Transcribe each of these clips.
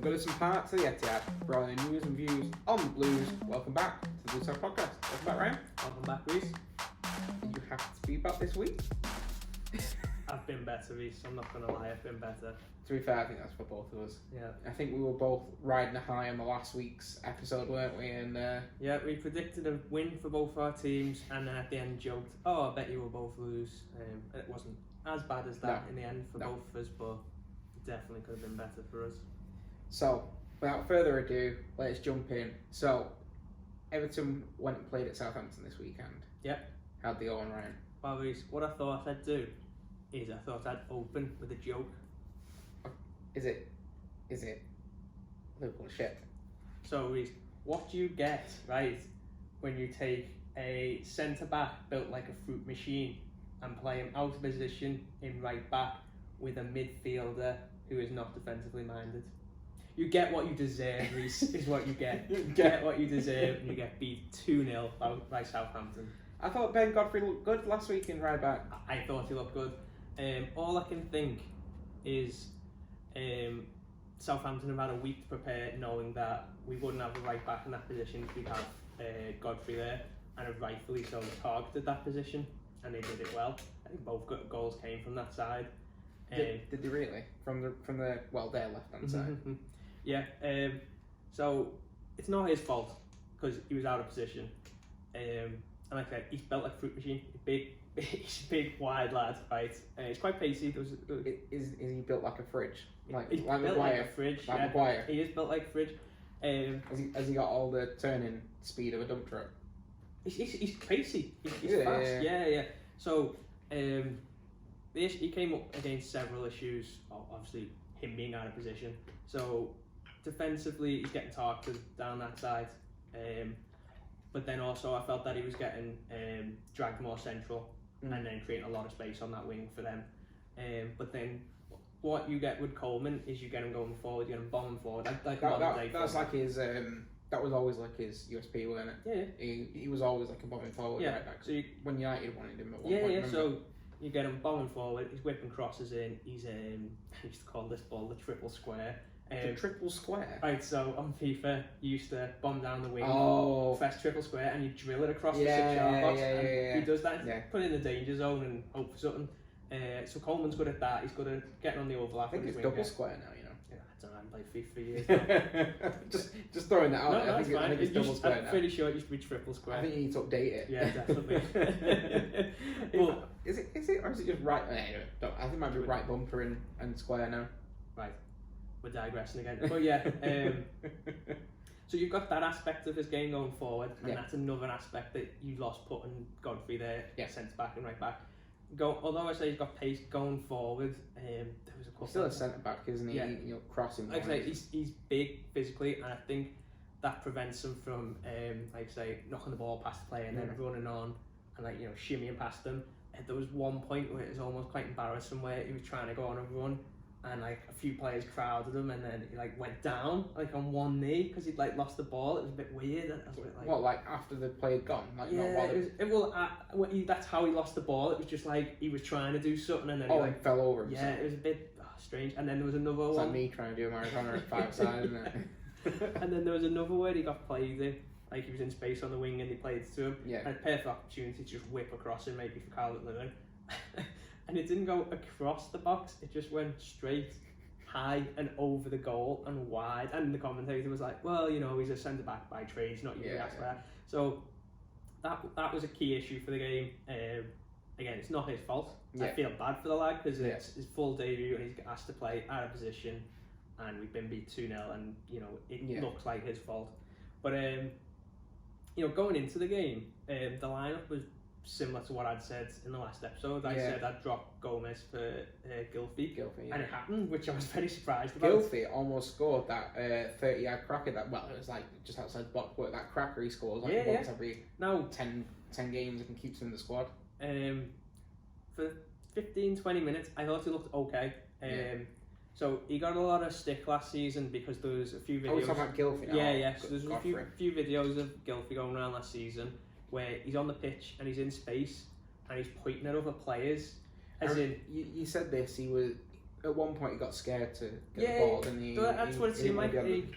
From Goodison Park to the Etihad, for all the news and views on the Blues, welcome back to the Blues Side Podcast. Welcome back, Ryan. Welcome back, Reece. Are you happy to be back this week? I've been better, Reece. I'm not going to lie, I've been better. To be fair, I think that's for both of us. Yeah. I think we were both riding a high on the last week's episode, weren't we? And yeah, we predicted a win for both our teams, and then at the end joked, "Oh, I bet you will both lose." It wasn't as bad as that in the end for both of us, but it definitely could have been better for us. So, without further ado, let's jump in. So, Everton went and played at Southampton this weekend. Yep. How'd they go on, Ryan? Well, Reece, what I thought I'd do is I thought I'd open with a joke. Is it Liverpool shit? So, Reece, what do you get, right, when you take a centre-back built like a fruit machine and play him out of position in right back with a midfielder who is not defensively minded? You get what you deserve, Reece, is what you get. You get what you deserve, and you get beat 2-0 by Southampton. I thought Ben Godfrey looked good last week in right back. I thought he looked good. All I can think is Southampton have had a week to prepare, knowing that we wouldn't have a right back in that position if we have Godfrey there, and have rightfully so targeted that position, and they did it well. I think both goals came from that side. Did they really? From the their left hand side. Yeah. So it's not his fault because he was out of position. And like I said, he's built like a fruit machine. He's a big, wide lad, right? He's quite pacey. Is he built like a fridge? He's built Maguire. like a fridge. Like yeah. Maguire. He is built like a fridge. Has he got all the turning speed of a dump truck? He's pacey. He's fast. Yeah. So he came up against several issues. Obviously, him being out of position. So defensively, he's getting targeted down that side. But then also, I felt that he was getting dragged more central and then creating a lot of space on that wing for them. But then, what you get with Coleman is you get him going forward, you get him bombing forward. That's like his. That was always like his USP, wasn't it? Yeah. He was always like a bombing forward right back. So when United wanted him at one point. Yeah. So you get him bombing forward. He's whipping crosses in. He's I used to call this ball the triple square. The triple square? Right, so on FIFA, you used to bomb down the wing, press triple square, and you drill it across the 6-yard box. He does that, put it in the danger zone and hope for something. So Coleman's good at that. He's good at getting on the overlap. I think it's double square now, you know. Yeah, I don't know, I haven't played FIFA for years. just throwing that out. No, I think it's double square now. I'm pretty sure it used to be triple square. I think you need to update it. Yeah, definitely. Well, is it, or is it just right? Anyway, I think it might be right bumper and square now. Right. We're digressing again, but yeah. So you've got that aspect of his game going forward, and that's another aspect that you lost putting Godfrey there, centre back and right back. Although I say he's got pace going forward, there was a couple. He's still a centre back, isn't he? Yeah. Crossing. Like I say, he's big physically, and I think that prevents him from, knocking the ball past the player and then running on and shimmying past them. There was one point where it was almost quite embarrassing where he was trying to go on a run. And a few players crowded him, and then he went down on one knee because he'd lost the ball. It was a bit weird. I was a bit after the play had gone? That's how he lost the ball. It was just he was trying to do something, and then he fell over himself. Yeah, it was a bit strange. And then there was another one. It's like me trying to do a marathon at 5 sides, isn't it? And then there was another where he got played in. He was in space on the wing, and they played it to him. Yeah. And a perfect opportunity to just whip across him, maybe for Calvert-Lewin. And it didn't go across the box, it just went straight, high and over the goal and wide. And the commentator was like, well, he's a centre-back by trade, he's not usually asked for that. So that was a key issue for the game. Again, it's not his fault. I feel bad for the lad because it's his full debut and he's asked to play out of position, and we've been beat 2-0, and it looks like his fault. But going into the game, the lineup was similar to what I'd said in the last episode. I said I'd drop Gomez for Gylfi, and it happened, which I was very surprised about. Gylfi almost scored that 30-yard cracker. It was just outside the box, but that cracker he scores once every 10 games and keeps him in the squad. For 15-20 minutes, I thought he looked okay. So he got a lot of stick last season because there was a few videos. Oh, we're talking about Gylfi now. Yeah. So there's a few videos of Gylfi going around last season where he's on the pitch and he's in space and he's pointing at other players. You said this. He was at one point he got scared to get the ball, and that's what it seemed like.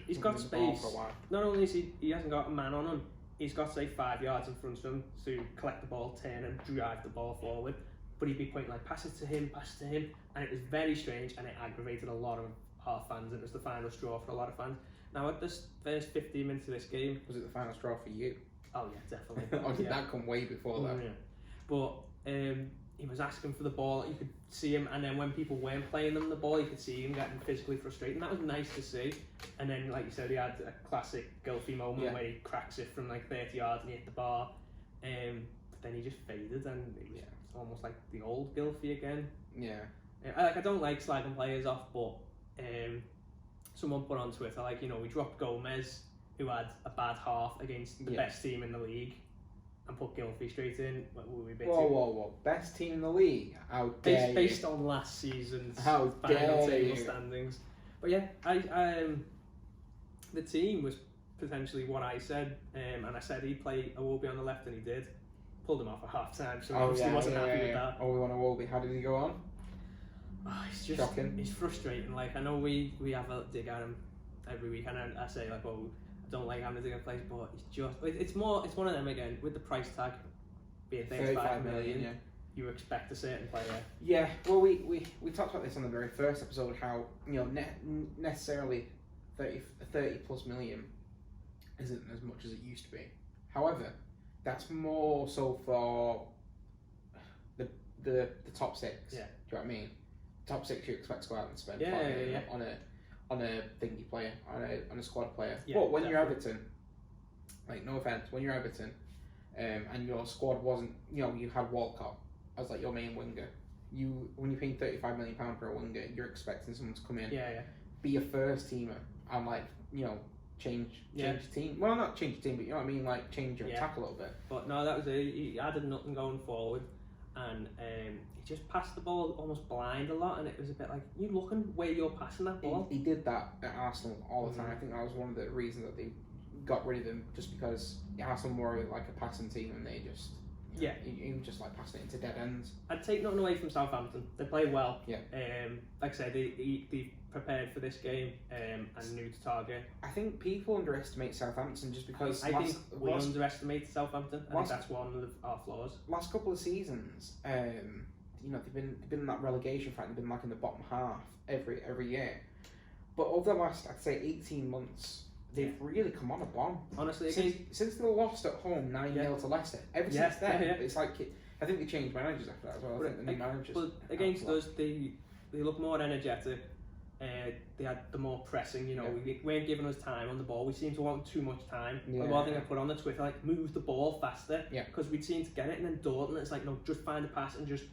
He's got space. Not only is he hasn't got a man on him, he's got say 5 yards in front of him to collect the ball, turn and drive the ball forward. But he'd be pointing like pass it to him, and it was very strange, and it aggravated a lot of our fans. And it was the final straw for a lot of fans. Now at this first 15 minutes of this game, was it the final straw for you? Oh yeah, definitely. Or did that come way before that? Yeah. But he was asking for the ball. You could see him, and then when people weren't playing them the ball, you could see him getting physically frustrated, and that was nice to see. And then, like you said, he had a classic Gylfi moment where he cracks it from like 30 yards and he hit the bar. But then he just faded, and it was almost like the old Gylfi again. Yeah. I don't like slagging players off, but someone put on Twitter, like, we dropped Gomez, who had a bad half against the best team in the league, and put Gylfi straight in. Were we a bit whoa. Best team in the league? How dare you? Based on last season's final table standings. But yeah, the team was potentially what I said, and I said he'd play Iwobi on the left, and he did. Pulled him off at half time, so he wasn't happy with that. Oh, we want Iwobi. How did he go on? Oh, it's just shocking. It's frustrating. Like, I know we have a dig at him every week, and I say like, oh, I don't like having to dig at place, but it's one of them again with the price tag being 35 million. Yeah. You expect a certain player. Yeah. Well, we talked about this on the very first episode. How necessarily 30 plus million isn't as much as it used to be. However, that's more so for the top six. Yeah. Do you know what I mean? Top six you expect to go out and spend on a thingy player, on a squad player. Yeah, but when you're Everton, like, no offense, when you're Everton, and your squad wasn't, you had Walcott as like your main winger. When you're paying £35 million for a winger, you're expecting someone to come in, be a first teamer, and like, change the team. Well, not change the team, but you know what I mean, like change your attack a little bit. But no, that was it. He added nothing going forward, and he just passed the ball almost blind a lot, and it was a bit like, you looking where you're passing that ball. He did that at Arsenal all the time. I think that was one of the reasons that they got rid of him, just because Arsenal were like a passing team, and they just he was just like passing it into dead ends. I'd take nothing away from Southampton. They play well. Yeah. Like I said, they prepared for this game and knew to target. I think people underestimate Southampton just because I think we underestimate Southampton. I think that's one of our flaws. Last couple of seasons, they've been in that relegation fight. They've been like in the bottom half every year. But over the last, I'd say, 18 months, they've really come on a bomb. Honestly, since they lost at home 9-0 to Leicester, ever since then, it's like, I think they changed managers after that as well. I think the new managers. But against us, they look more energetic. They had the more pressing, we weren't giving us time on the ball. We seemed to want too much time. Yeah. One thing I put on the Twitter, like, move the ball faster, because we'd seem to get it, and then Dortmund, it's like, no, just find a pass and just,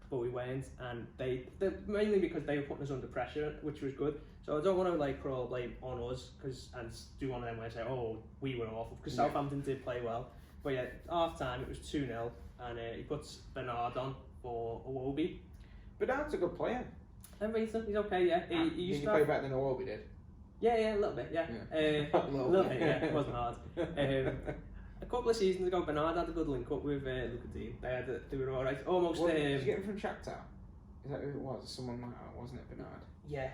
but we weren't, and they mainly because they were putting us under pressure, which was good. So I don't want to like put all the blame on us, and do one of them where I say, oh, we were awful, because Southampton did play well. But yeah, half time it was 2-0, and he puts Bernard on for Iwobi. Bernard's a good player. He's okay, yeah. He used to play better than Iwobi did. Yeah, a little bit, yeah. A little bit, yeah. It wasn't hard. A couple of seasons ago, Bernard had a good link up with Luca Dean. They were all right. Almost. Did you get him from Shakhtar? Is that who it was? Someone like that, wasn't it, Bernard? Yeah.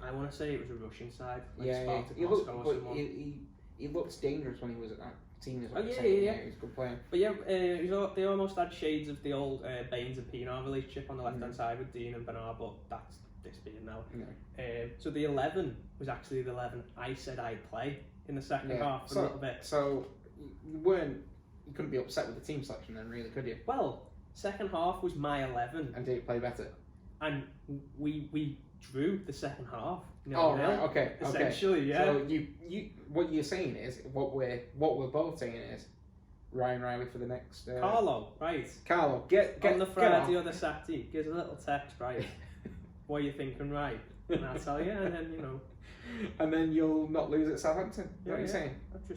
I want to say it was a Russian side. Like He looked dangerous when he was at that team. Yeah. He was a good player. But yeah, they almost had shades of the old Baines and Pienaar relationship on the left hand side with Dean and Bernard, but that's this being now. No. So the 11 was actually the 11 I said I'd play in the second half a little bit. So you couldn't be upset with the team selection then, really, could you? Well, second half was my 11. And did it play better? And we drew the second half. Right, okay. Essentially, yeah. So you what you're saying is, what we're both saying is, Ryan Riley for the next... Carlo, right. Carlo, get on the Friday or the Saturday, gives a little text, right? What are you thinking, right? And I'll tell you, and then, And then you'll not lose at Southampton. What are you saying?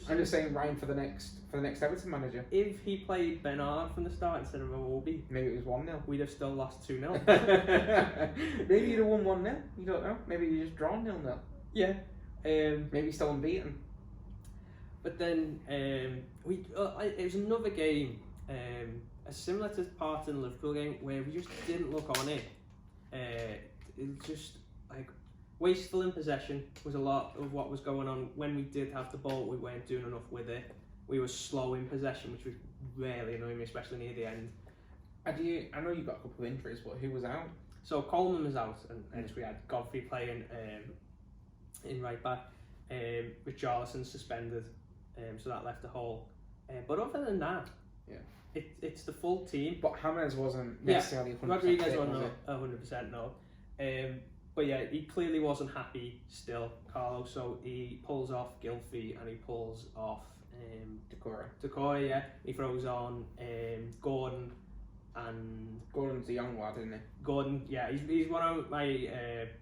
I'm just saying Ryan for the next Everton manager. If he played Bernard from the start instead of Iwobi, maybe it was 1-0. We'd have still lost 2-0. Maybe you'd have won 1-0. You don't know. Maybe you just drawn 0-0. Yeah. Maybe still unbeaten. But then it was another game, similar to part in the Liverpool game, where we just didn't look on it. it's just like wasteful in possession was a lot of what was going on. When we did have the ball, we weren't doing enough with it. We were slow in possession, which was really annoying me, especially near the end. I know you've got a couple of injuries, but who was out? So Coleman was out, and hence we had Godfrey playing in right back. Richarlison suspended, so that left a hole. But other than that, it's the full team. But James wasn't necessarily 100%. Rodriguez wasn't 100% no. But yeah, he clearly wasn't happy still, Carlo. So he pulls off Gylfi and he pulls off Decore. Yeah, he throws on Gordon. And Gordon's a young lad, isn't he? Gordon, yeah, he's one of my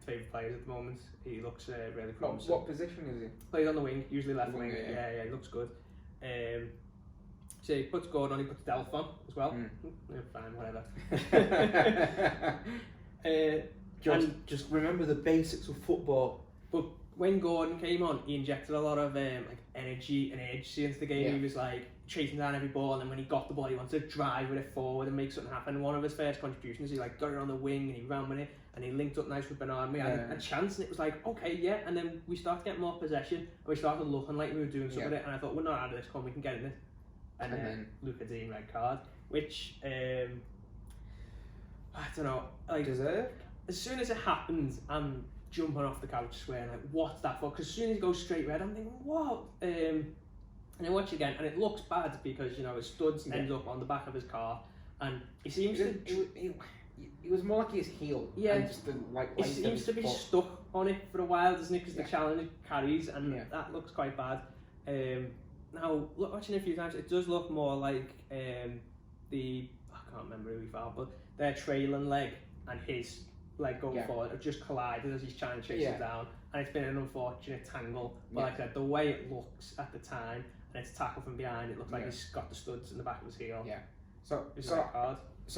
favourite players at the moment. He looks really promising. What position is he? Plays on the wing, usually left wing. Yeah, he looks good. So he puts Gordon on, he puts Delph on as well. Fine, whatever. Just remember the basics of football. But when Gordon came on, he injected a lot of like energy and edge into the game. He was like chasing down every ball, and then when he got the ball, he wanted to drive with it forward and make something happen. One of his first contributions, he like got it on the wing and he ran with it, and he linked up nice with Bernard. We had a chance, and it was like, okay, yeah. And then we started getting more possession, and we started looking like we were doing something with it. And I thought, we're not out of this, we can get in it. And then Luca Dean red card, which I don't know, like deserved. As soon as it happened, I'm jumping off the couch swearing like, what's that for? Because as soon as he goes straight red, I'm thinking, what? And I watch it again, and it looks bad because his studs ends up on the back of his car, and he seems to. It was more like his heel. Yeah, and just he seems to be stuck on it for a while, doesn't it? Because the challenge carries, and that looks quite bad. Now, watching it a few times, it does look more like I can't remember who he fouled, but their trailing leg and his leg going forward have just collided as he's trying to chase it down, and it's been an unfortunate tangle. But like I said, the way it looks at the time, and it's tackled from behind, it looks like he's got the studs in the back of his heel. Yeah. So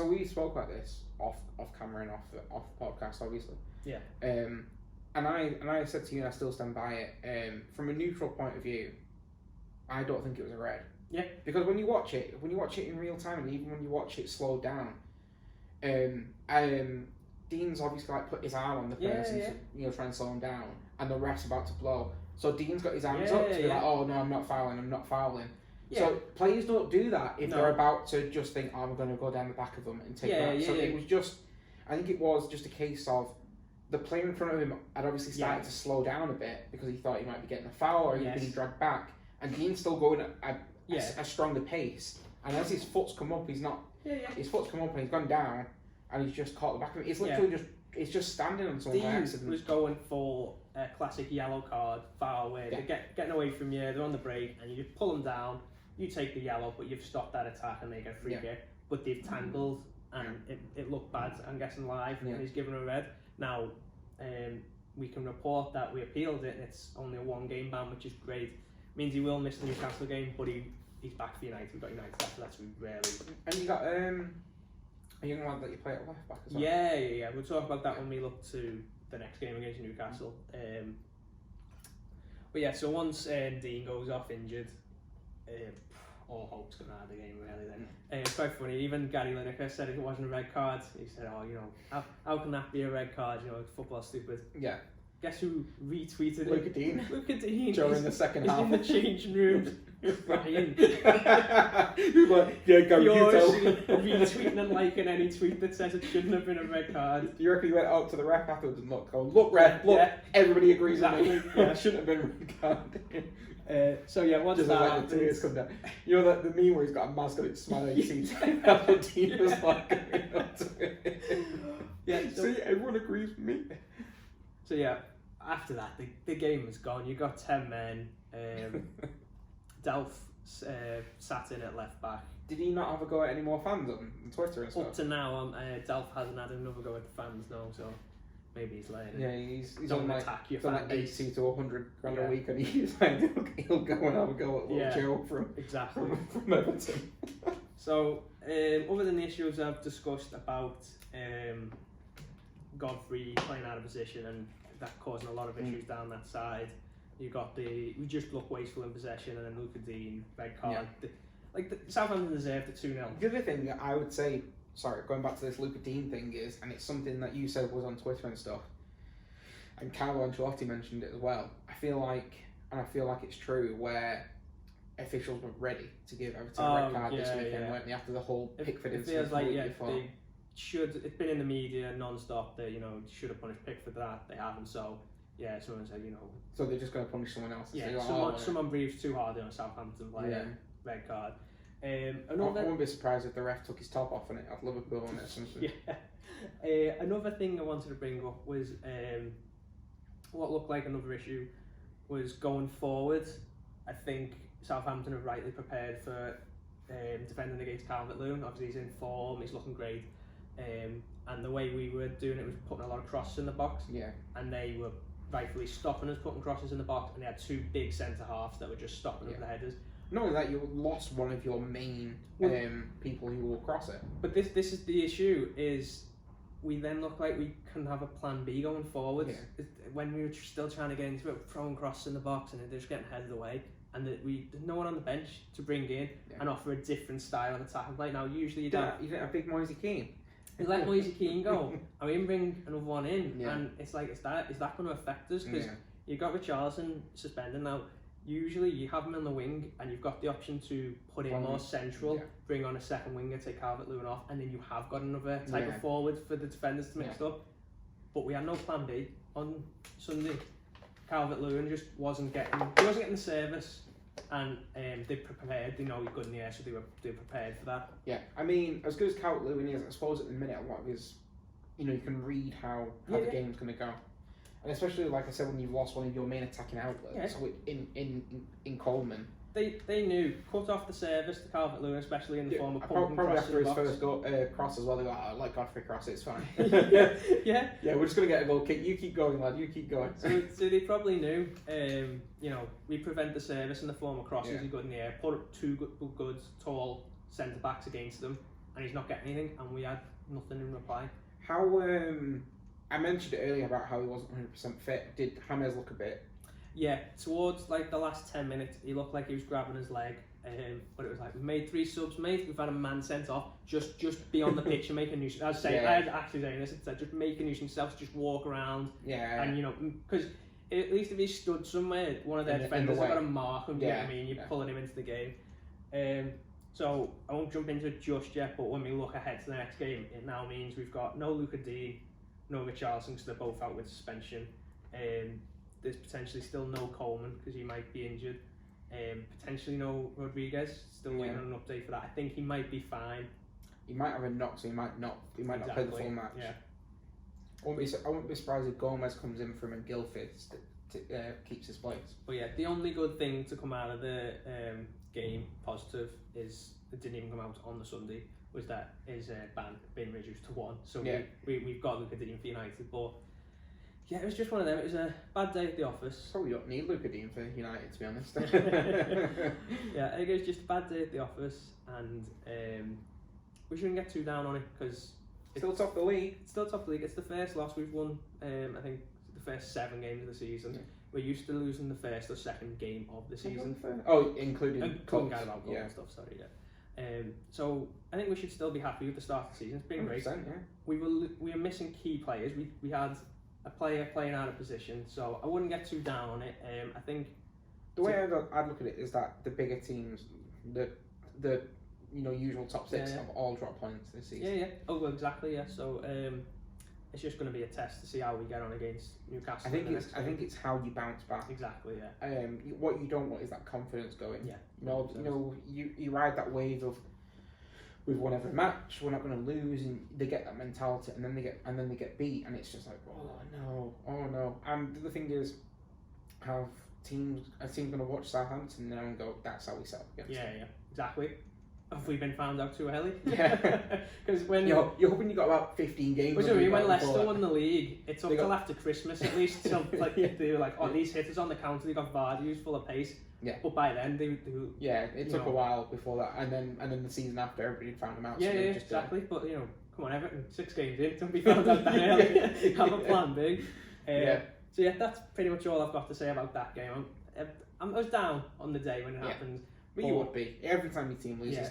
we spoke about this off camera and off podcast, obviously. Yeah. And I said to you, and I still stand by it. From a neutral point of view, I don't think it was a red. Yeah. Because when you watch it in real time, and even when you watch it slowed down, Dean's obviously put his arm on the person to try and slow him down, and the ref's about to blow. So Dean's got his arms up to be like, oh no, I'm not fouling. Yeah. So players don't do that if they're about to just think, oh, I'm going to go down the back of them and take that. So it was just, I think it was just a case of the player in front of him had obviously started to slow down a bit because he thought he might be getting a foul or he was being dragged back, and Dean's still going at a stronger pace. And as his foot's come up, he's not. His foot's come up and he's gone down, and he's just caught the back of it. It's literally it's just standing on someone by accident. Dean was going for a classic yellow card foul where they're getting away from you, they're on the break, and you just pull them down. You take the yellow, but you've stopped that attack and they get a free kick. But they've tangled, and it looked bad, I'm guessing, live, and he's given a red. Now, we can report that we appealed it, and it's only a 1-game ban, which is great. Means he will miss the Newcastle game, but he's back for United. We've got United after that, so we really... And you got a young lad that you play at left back as well. Yeah. We'll talk about that when we look to the next game against Newcastle. But yeah, so once Dean goes off injured, all hope's gone out of the game really then. It's quite funny, even Gary Lineker said it wasn't a red card. He said, how can that be a red card? Football's stupid. Yeah. Guess who retweeted Luca Dean. Luca Dean. During the second half. In the changing rooms. Ryan. You're like, yeah, Gary, you tell. Retweeting and liking any tweet that says it shouldn't have been a red card. Do you reckon he went up to the ref afterwards and look, ref, everybody agrees with me. It shouldn't have been a red card. So yeah, what's just that? Like the tears come down. You know the meme where he's got a mask on, it's smiling, you see the team was like going up to it. Yeah, see, everyone agrees with me. So yeah, after that, the game was gone. You got 10 men. Delph sat in at left back. Did he not have a go at any more fans on Twitter and stuff? Up to now, Delph hasn't had another go at the fans, no, so maybe he's learning. Yeah, he's don't on attack your fan fan base. 80 to 100 grand a week, and he's like, he'll go and have a go at little Joe from Everton. So, other than the issues I've discussed about Godfrey playing out of position and that causing a lot of issues down that side, you got we just look wasteful in possession, and then Luca Dean red card. Southampton deserved the 2-0. The other thing that I would say, going back to this Luca Dean thing is, and it's something that you said was on Twitter and stuff, and Carlo Ancelotti mentioned it as well. I feel like it's true, where officials were ready to give Everton a red card this weekend, weren't they? After the whole Pickford incident. It feels like they should. It's been in the media non-stop that should have punished Pickford for that. They haven't. So yeah, someone said So they're just going to punish someone else. Yeah, someone breathes too hard on a Southampton player. Red card. I wouldn't be surprised if the ref took his top off on it at Liverpool on it or something. Another thing I wanted to bring up was what looked like another issue was going forward. I think Southampton have rightly prepared for defending against Calvert-Lewin. Obviously he's in form, he's looking great. And the way we were doing it was putting a lot of crosses in the box. Yeah. And they were rightfully stopping us putting crosses in the box, and they had two big centre halves that were just stopping up the headers. Not only that, you lost one of your main people who will cross it. But this is the issue, is we then look like we can have a plan B going forward. Yeah. When we were still trying to get into it, throwing crosses in the box and they're just getting headed away, and there's no one on the bench to bring in and offer a different style of attack and play. Now usually you didn't have big Moise Keane. You let Moise Keane go, and we didn't bring another one in, and it's like, is that going to affect us? Because you've got Richarlison suspended now. Usually you have him on the wing, and you've got the option to put him more central, bring on a second winger, take Calvert-Lewin off, and then you have got another type of forward for the defenders to mix up. But we had no plan B on Sunday. Calvert-Lewin just wasn't getting the service. And they prepared, he's good in the air, so they were prepared for that. Yeah, I mean, as good as Calvert-Lewin is, I suppose at the minute a lot of his, you can read how the game's going to go, and especially like I said, when you've lost one of your main attacking outlets. So in Coleman, they knew cut off the service to Calvert-Lewin, especially in the form of pumping probably crosses after his first cross as well. They go, I like Godfrey cross, it's fine. yeah, we're just gonna get a goal kick. You keep going, lad. You keep going. So they probably knew. We prevent the service in the form of crosses. He's good in the air. Put up two good tall centre backs against them, and he's not getting anything. And we had nothing in reply. How I mentioned it earlier about how he wasn't 100% fit. Did James look a bit? Yeah, towards like the last 10 minutes, he looked like he was grabbing his leg. But it was like, we've made 3 subs, mate. We've had a man sent off. Just be on the pitch and make a nuisance. I was saying, I was actually saying this. It's like, just make a nuisance yourself. Just walk around. Yeah. And because at least if he stood somewhere, one of their defenders has got to mark him. You know what I mean? You're pulling him into the game. So I won't jump into it just yet. But when we look ahead to the next game, it now means we've got no Luca Dean, no Richarlison, because they're both out with suspension. There's potentially still no Coleman because he might be injured. Potentially no Rodriguez. Still waiting on an update for that. I think he might be fine. He might have a knock, so he might not play the full match. Yeah. I wouldn't be surprised if Gomez comes in from Guildford keeps his place. But yeah, the only good thing to come out of the game positive is it didn't even come out on the Sunday. Was that his ban being reduced to 1. So we've got Luca Dean for United, but. Yeah, it was just one of them. It was a bad day at the office. Probably don't need Luca Dean for United, to be honest. Yeah, I think it was just a bad day at the office, and we shouldn't get too down on it because still top of the league. It's still top of the league. It's the first loss we've won. I think the first 7 games of the season. Yeah. We're used to losing the first or second game of the season. Including goal and stuff. Sorry, so I think we should still be happy with the start of the season. It's been great. Yeah. We were missing key players. We had a player playing out of position, so I wouldn't get too down on it. I think the way I'd look at it is that the bigger teams, the usual top 6 have all dropped points this season. Yeah. Oh, well, exactly. Yeah. So it's just going to be a test to see how we get on against Newcastle. I think it's how you bounce back. Exactly. Yeah. What you don't want is that confidence going. Yeah. You ride that wave of. We've won every match. We're not going to lose, and they get that mentality, and then they get beat, and it's just like, oh no. And the thing is, a team going to watch Southampton now and go, that's how we sell. Yeah, exactly. Have we been found out too early? Yeah. Because when you're hoping you got about 15 games. When Leicester won the league, it took till after Christmas at least. Till they were like, these hitters on the counter, they got Vardy who's full of pace. Yeah. But by then it took a while before that, and then the season after, everybody found them out. Yeah, exactly. But come on, Everton, 6 games in, don't be found out that early. Have a plan B. So yeah, that's pretty much all I've got to say about that game. I was down on the day when it happened. But you would be every time your team loses,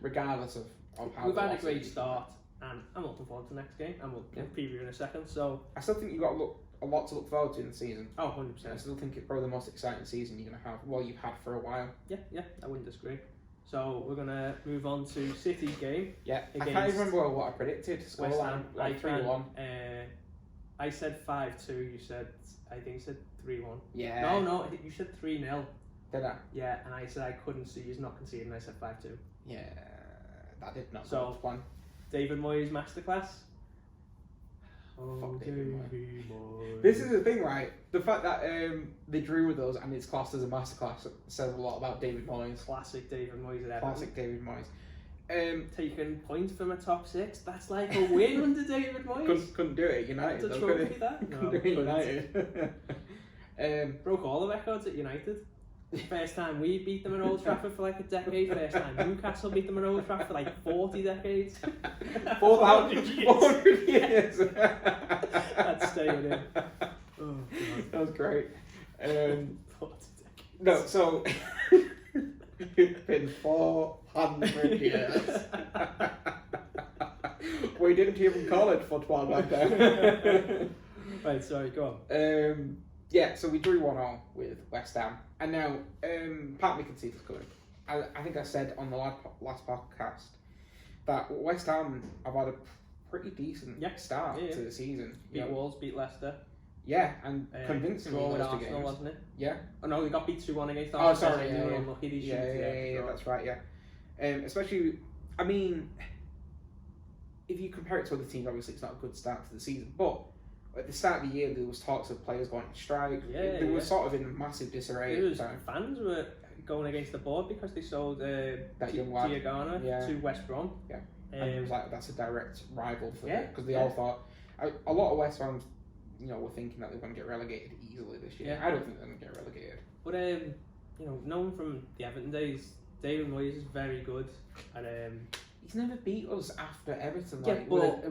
regardless of how. We've had a great start. and I'm looking forward to the next game, and we'll preview in a second. So I still think you've got a lot to look forward to in the season. oh, 100%. I still think it's probably the most exciting season you're going to have. Well, you've had for a while. Yeah, I wouldn't disagree. So we're gonna move on to City's game. Yeah, I can't even remember what I predicted. West Ham, like 3-1. I said 5-2. You said, I think you said 3-1. Yeah. No, you said 3-0. Did I? Yeah, and I said I couldn't see you not conceding. I said 5-2. Yeah, that did not So, go to plan. David Moyes masterclass. Oh, Fuck David Moyes. This is the thing, right? The fact that they drew with us and it's classed as a masterclass says a lot about David Moyes. Classic David Moyes at Everton. Classic David Moyes. Taking points from a top 6. That's like a win under David Moyes. Couldn't do it at United. That's a trophy, that? No, couldn't do it at United. Broke all the records at United. First time we beat them at Old Trafford for like a decade. First time Newcastle beat them at Old Trafford for like 40 decades. 400 years. That's staying in. Oh, God. That was great. 40 decades. No, so it's been 400 years. We didn't even call it football back then. Right, sorry, go on. Yeah, so we drew 1-1 with West Ham. And now, part of me can see this coming. I think I said on the last podcast that West Ham have had a pretty decent start to the season. Beat Wolves, beat Leicester. Yeah, and convincingly draw with those two Arsenal, games. wasn't it? Yeah. Oh no, they got beat 2-1 against Arsenal. Oh, sorry, They were yeah. unlucky these Yeah, that's right, yeah. Especially, I mean, if you compare it to other teams, obviously it's not a good start to the season, but at the start of the year, there was talks of players going on strike. They were sort of in massive disarray at the time. Fans were going against the board because they sold that young lad Diagana to West Brom. Yeah, and it was like that's a direct rival for them because they all thought a lot of West Hams, were thinking that they were going to get relegated easily this year. I don't think they're going to get relegated. But known from the Everton days, David Moyes is very good at He's never beat us after Everton,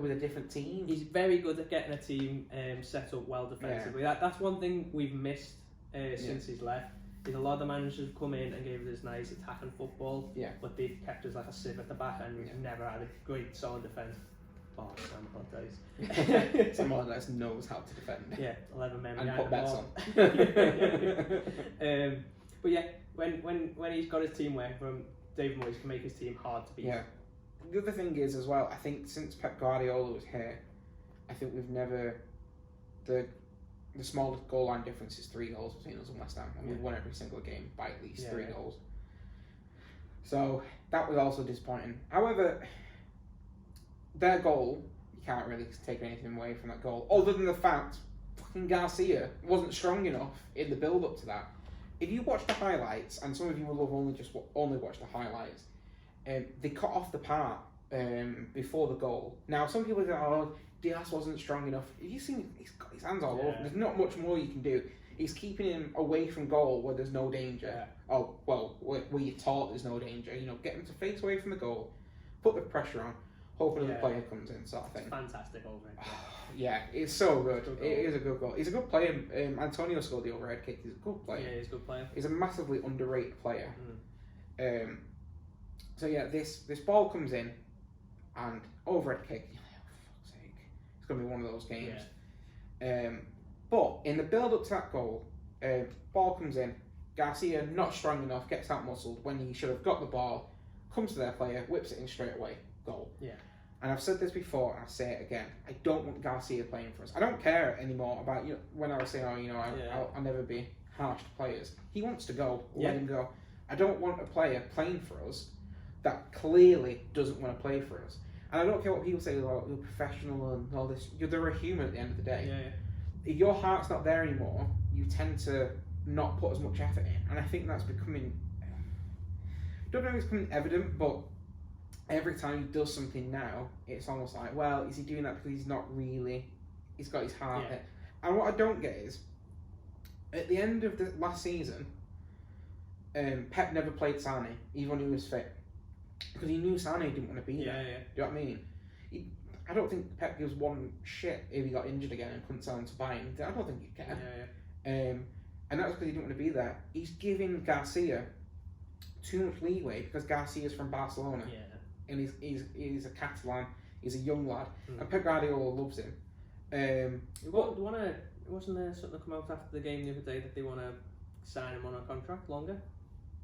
with a different team. He's very good at getting a team set up well defensively. That's one thing we've missed since he's left. Is a lot of the managers have come in and gave us this nice attacking football, but they've kept us like a sieve at the back and we've never had a great solid defence. Oh, Sam Allardyce. Sam Allardyce knows how to defend. Yeah, 11 men and put bets on. But yeah, when he's got his team working for him, David Moyes can make his team hard to beat. Yeah. The other thing is as well, I think since Pep Guardiola was here, I think we've never the smallest goal line difference is 3 goals between us and West Ham, and we've won every single game by at least 3 goals. So that was also disappointing. However, their goal, you can't really take anything away from that goal, other than the fact fucking Garcia wasn't strong enough in the build up to that. If you watch the highlights, and some of you will have only watched the highlights, they cut off the part before the goal. Now, some people say, "Oh, Diaz wasn't strong enough." If you see, he's got his hands all over. There's not much more you can do. He's keeping him away from goal where there's no danger. Yeah. Oh, well, where you're taught there's no danger. Get him to face away from the goal, put the pressure on, hoping the player comes in, sort of thing. It's fantastic overhead kick. Yeah, it's so good. It is a good goal. He's a good player. Antonio scored the overhead kick. He's a good player. Yeah, he's a good player. He's a massively underrated player. So yeah, this ball comes in, and overhead kick. Oh, for fuck's sake, it's gonna be one of those games. Yeah. But in the build up to that goal, ball comes in. Garcia not strong enough, gets out muscled when he should have got the ball. Comes to their player, whips it in straight away, goal. Yeah. And I've said this before, and I say it again. I don't want Garcia playing for us. I don't care anymore about when I was saying, I'll never be harsh to players. He wants to go. Let him go. I don't want a player playing for us that clearly doesn't want to play for us. And I don't care what people say about you're professional and all this. They're a human at the end of the day. Yeah. If your heart's not there anymore, you tend to not put as much effort in. And I think that's becoming... I don't know if it's becoming evident, but every time he does something now, it's almost like, well, is he doing that because he's not really... He's got his heart in. And what I don't get is, at the end of the last season, Pep never played Sane, even when he was fit. Because he knew Sane didn't want to be there. Yeah. Do you know what I mean? I don't think Pep gives one shit if he got injured again and couldn't sell him to Bayern. I don't think he'd care. And that's because he didn't want to be there. He's giving Garcia too much leeway because Garcia's from Barcelona. Yeah. And he's a Catalan. He's a young lad, and Pep Guardiola loves him. Wasn't there something come out after the game the other day that they want to sign him on a contract longer?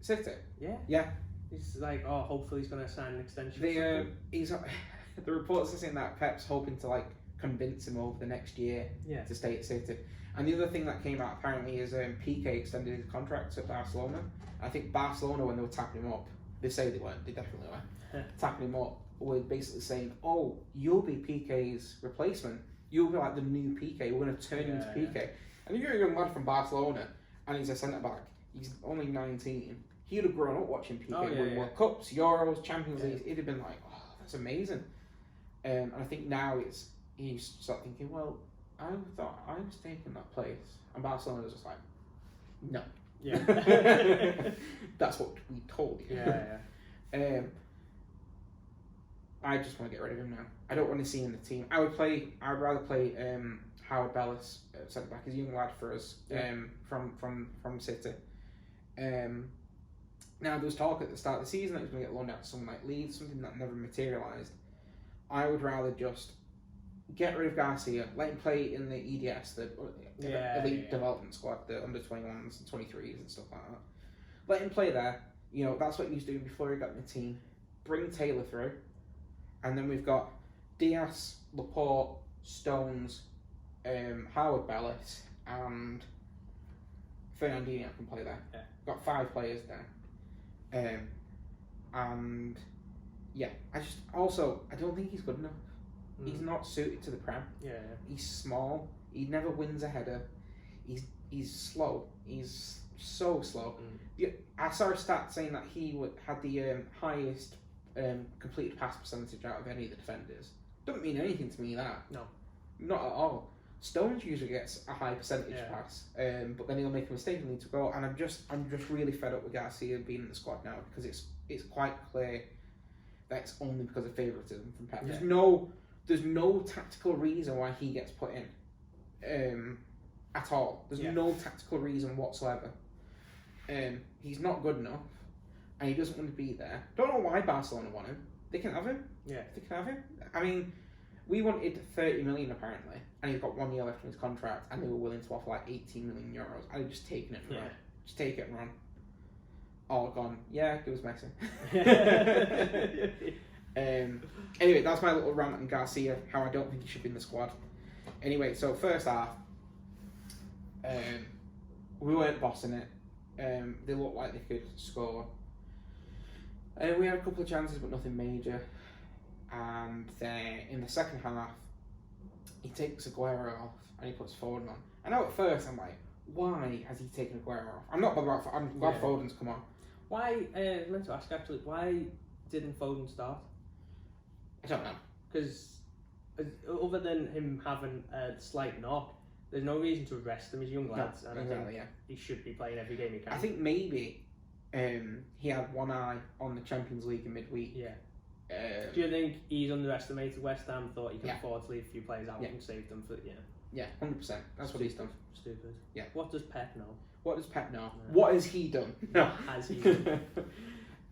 City? Yeah. Yeah. He's like, hopefully he's going to sign an extension. The reports are saying that Pep's hoping to like convince him over the next year to stay at City. And the other thing that came out apparently is Piqué extended his contract at Barcelona. I think Barcelona, when they were tapping him up, they say they weren't, they definitely were, tapping him up, were basically saying, oh, you'll be Piqué's replacement. You'll be like the new Piqué. We're going to turn you into Piqué. And if you're a young lad from Barcelona and he's a centre-back, he's only 19, he'd have grown up watching Piqué win World Cups, Euros, Champions League. He'd have been like, oh, that's amazing. And I think now he's start thinking, well, I thought I was taking that place. And Barcelona was just like, no. Yeah. That's what we told you. Yeah. I just want to get rid of him now. I don't want to see him in the team. I'd rather play Howard Bellis at centre back. He's a young lad for us from City. Now there was talk at the start of the season that he was going to get loaned out to someone like Leeds, something that never materialised. I would rather just get rid of Garcia, let him play in the EDS, the elite development squad, the under 21s and 23s and stuff like that. Let him play there. You know, that's what he was doing before he got in the team. Bring Taylor through. And then we've got Diaz, Laporte, Stones, Howard Bellis, and Fernandinho can play there. Yeah. Got 5 players there. And yeah, I don't think he's good enough. He's not suited to the Prem. Yeah. He's small. He never wins a header. He's slow. He's so slow. I saw a stat saying that he had the highest completed pass percentage out of any of the defenders. Doesn't mean anything to me, that. No. Not at all. Stones usually gets a high percentage pass, but then he'll make a mistake and need to go. And I'm just really fed up with Garcia being in the squad now, because it's quite clear that it's only because of favouritism from Pep. There's no tactical reason why he gets put in at all. There's no tactical reason whatsoever. He's not good enough, and he doesn't want to be there. Don't know why Barcelona want him. They can have him. Yeah, they can have him. I mean, we wanted 30 million apparently, and he's got 1 year left on his contract, and they were willing to offer like 18 million euros. I'd just taken it and run. Just take it and run. All gone. Yeah, it was Messi. Anyway, that's my little rant on Garcia, how I don't think he should be in the squad. Anyway, so first half, we weren't bossing it. They looked like they could score. We had a couple of chances, but nothing major. And then in the second half, he takes Aguero off and he puts Foden on. I know at first I'm like, why has he taken Aguero off? I'm not bothered. I'm glad Foden's come on. Why? I meant to ask actually. Why didn't Foden start? I don't know. Because other than him having a slight knock, there's no reason to arrest him. He's young lads, and exactly, I think he should be playing every game he can. I think maybe he had one eye on the Champions League in midweek. Yeah. Do you think he's underestimated West Ham? Thought he could afford to leave a few players out and save them for 100%. That's what he's done. Stupid. Yeah. What does Pep know? What does Pep know? What has he done? No. Has he done?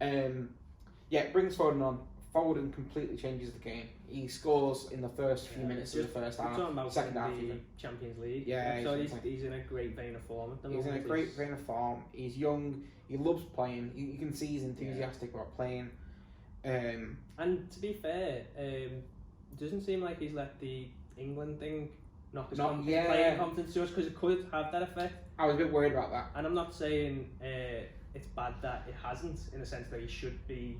Brings Foden on. Foden completely changes the game. He scores in the first few minutes of the first half. Second half, even Champions League. Yeah, so he's in a great vein of form at the moment. He's in a great vein of form. He's young. He loves playing. You can see he's enthusiastic about playing. And to be fair, it doesn't seem like he's let the England thing knock his playing confidence to us, because it could have that effect. I was a bit worried about that. And I'm not saying it's bad that it hasn't, in the sense that he should be.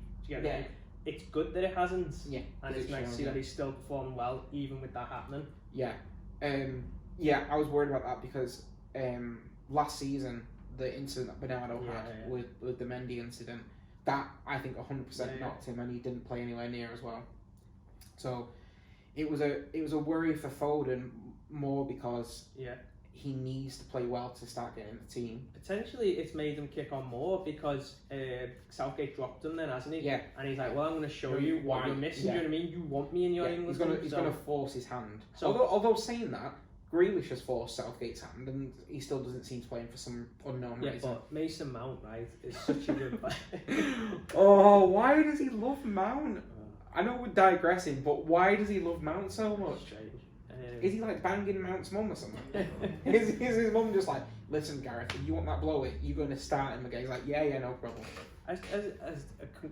It's good that it hasn't. Yeah. And it's nice to see that he's still performing well, even with that happening. Yeah. I was worried about that because last season, the incident that Bernardo had with the Mendy incident, that I think 100% knocked him, and he didn't play anywhere near as well. So it was a worry for Foden, more because he needs to play well to start getting the team. Potentially it's made him kick on more because Southgate dropped him then, hasn't he? Yeah. And he's like, well, I'm going to show you what you're missing. Do you know what I mean? You want me in your England team. He's going to force his hand. So, although saying that, Grealish has forced Southgate's hand, and he still doesn't seem to play him for some unknown reason. Yeah, but Mason Mount, right, is such a good player. Oh, why does he love Mount? I know we're digressing, but why does he love Mount so much? Strange. Is he like banging Mount's mum or something? is his mum just like, listen, Gareth, if you want that blowy, you're going to start him again? He's like, yeah, no problem. I'm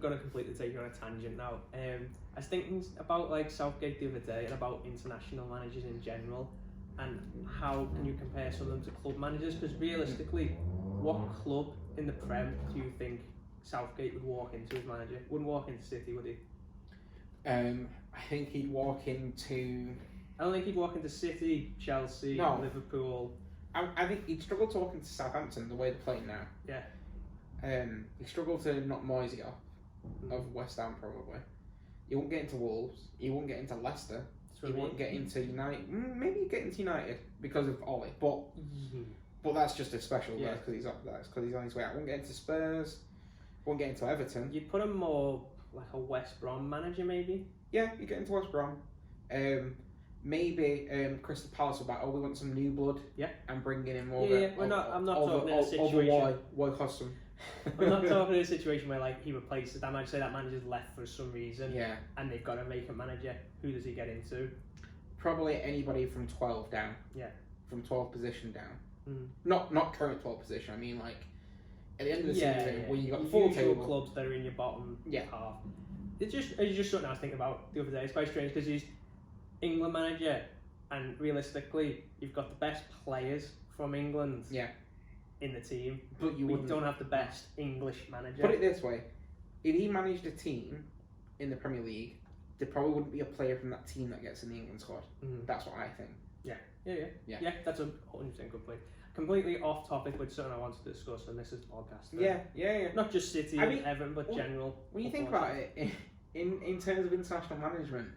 going to completely take you on a tangent now. I was thinking about like Southgate the other day and about international managers in general, and how can you compare some of them to club managers? Because realistically, what club in the Prem do you think Southgate would walk into as manager? Wouldn't walk into City, would he? I think he'd walk into... I don't think he'd walk into City, Chelsea, Liverpool. I think he'd struggle to walk into Southampton the way they're playing now. Yeah. He'd struggle to knock Moisey off of West Ham probably. He won't get into Wolves. He won't get into Leicester. He won't get into United. Maybe he'd get into United because of Ollie, but that's just a special because he's up there. Because he's on his way out. Won't get into Spurs. Won't get into Everton. You'd put him more like a West Brom manager, maybe. Yeah, you get into West Brom. Maybe Crystal Palace were like, we want some new blood. Yeah. And bringing in over. Yeah. I'm not talking in a situation. Why custom? I'm not talking in a situation where like he replaces that manager. Say that manager's left for some reason. Yeah. And they've got a vacant manager. Who does he get into? Probably anybody from 12 down. Yeah. From 12 position down. Not current 12 position. I mean like at the end of the season when you got the full table clubs that are in your bottom half. It's just something I was thinking about the other day. It's quite strange because he's England manager, and realistically, you've got the best players from England in the team, but you don't have the best English manager. Put it this way, if he managed a team in the Premier League, there probably wouldn't be a player from that team that gets in the England squad. That's what I think. Yeah, that's a 100% good point. Completely off topic, but something I wanted to discuss, and this is the podcast. Yeah. Not just City and Everton, but general. When you think about it, in terms of international management,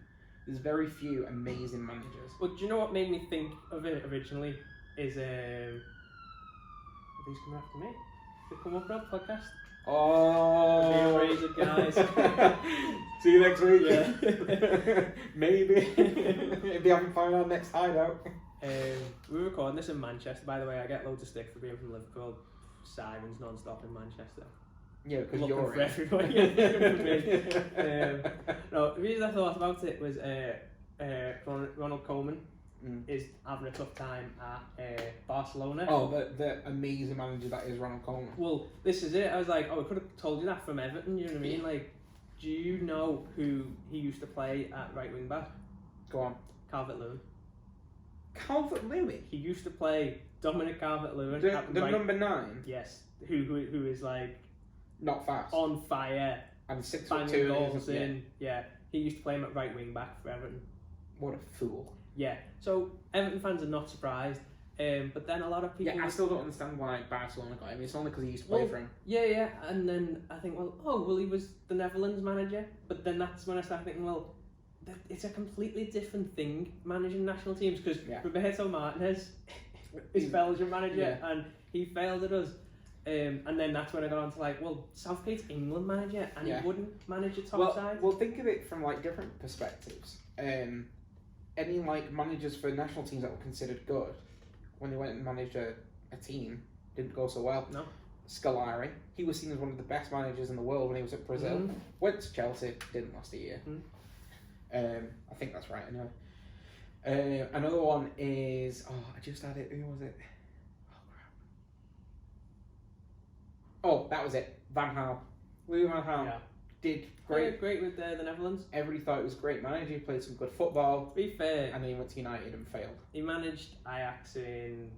there's very few amazing managers. Well, do you know what made me think of it originally? Is are these coming after me? They come up on podcast. Oh, razor, guys. See you next week. Yeah. Maybe if you haven't found our next hideout. We're recording this in Manchester, by the way. I get loads of stick for being from Liverpool. Sirens non-stop in Manchester. Yeah, because looking you're for everyone. No, the reason I thought about it was Ronald Koeman is having a tough time at Barcelona. Oh, the amazing manager that is Ronald Koeman. Well, this is it. I was like, I could have told you that from Everton. You know what I mean? Like, do you know who he used to play at right wing back? Go on. Calvert-Lewin. Calvert-Lewin? He used to play Dominic Calvert-Lewin. The number 9? Yes. Who is like... Not fast. On fire. And 6'2" banging goals in. Yeah. He used to play him at right wing back for Everton. What a fool. Yeah. So Everton fans are not surprised. But then a lot of people... Yeah, I still don't understand why Barcelona got him. It's only because he used to play for him. Yeah. And then I think, he was the Netherlands manager. But then that's when I started thinking, it's a completely different thing, managing national teams. Because Roberto Martinez is Belgian manager and he failed at us. And then that's when I got on to Southgate's England manager and he wouldn't manage a top side. Well, think of it from different perspectives. Any managers for national teams that were considered good, when they went and managed a team, didn't go so well. No. Scolari, he was seen as one of the best managers in the world when he was at Brazil. Went to Chelsea, didn't last a year. I think that's right. I know. Another one is I just had it. Who was it? Oh, that was it. Van Gaal. Louis Van Gaal did great. Great with the Netherlands. Everybody thought he was a great manager. He played some good football. To be fair, and then he went to United and failed. He managed Ajax in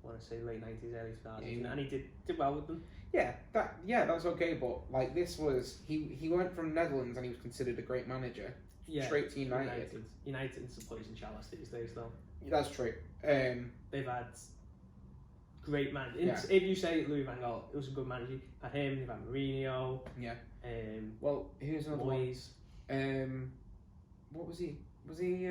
I want to say late 90s, early 2000s, and he did well with them. Yeah, that's okay. But this was he went from Netherlands and he was considered a great manager. Yeah, straight to United. United's a poison chalice these days, though. That's true. They've had great managers. If you say Louis Van Gaal, it was a good manager. You've had him, you've had Mourinho. Yeah. Here's another Moyes. one. What was he? Was he?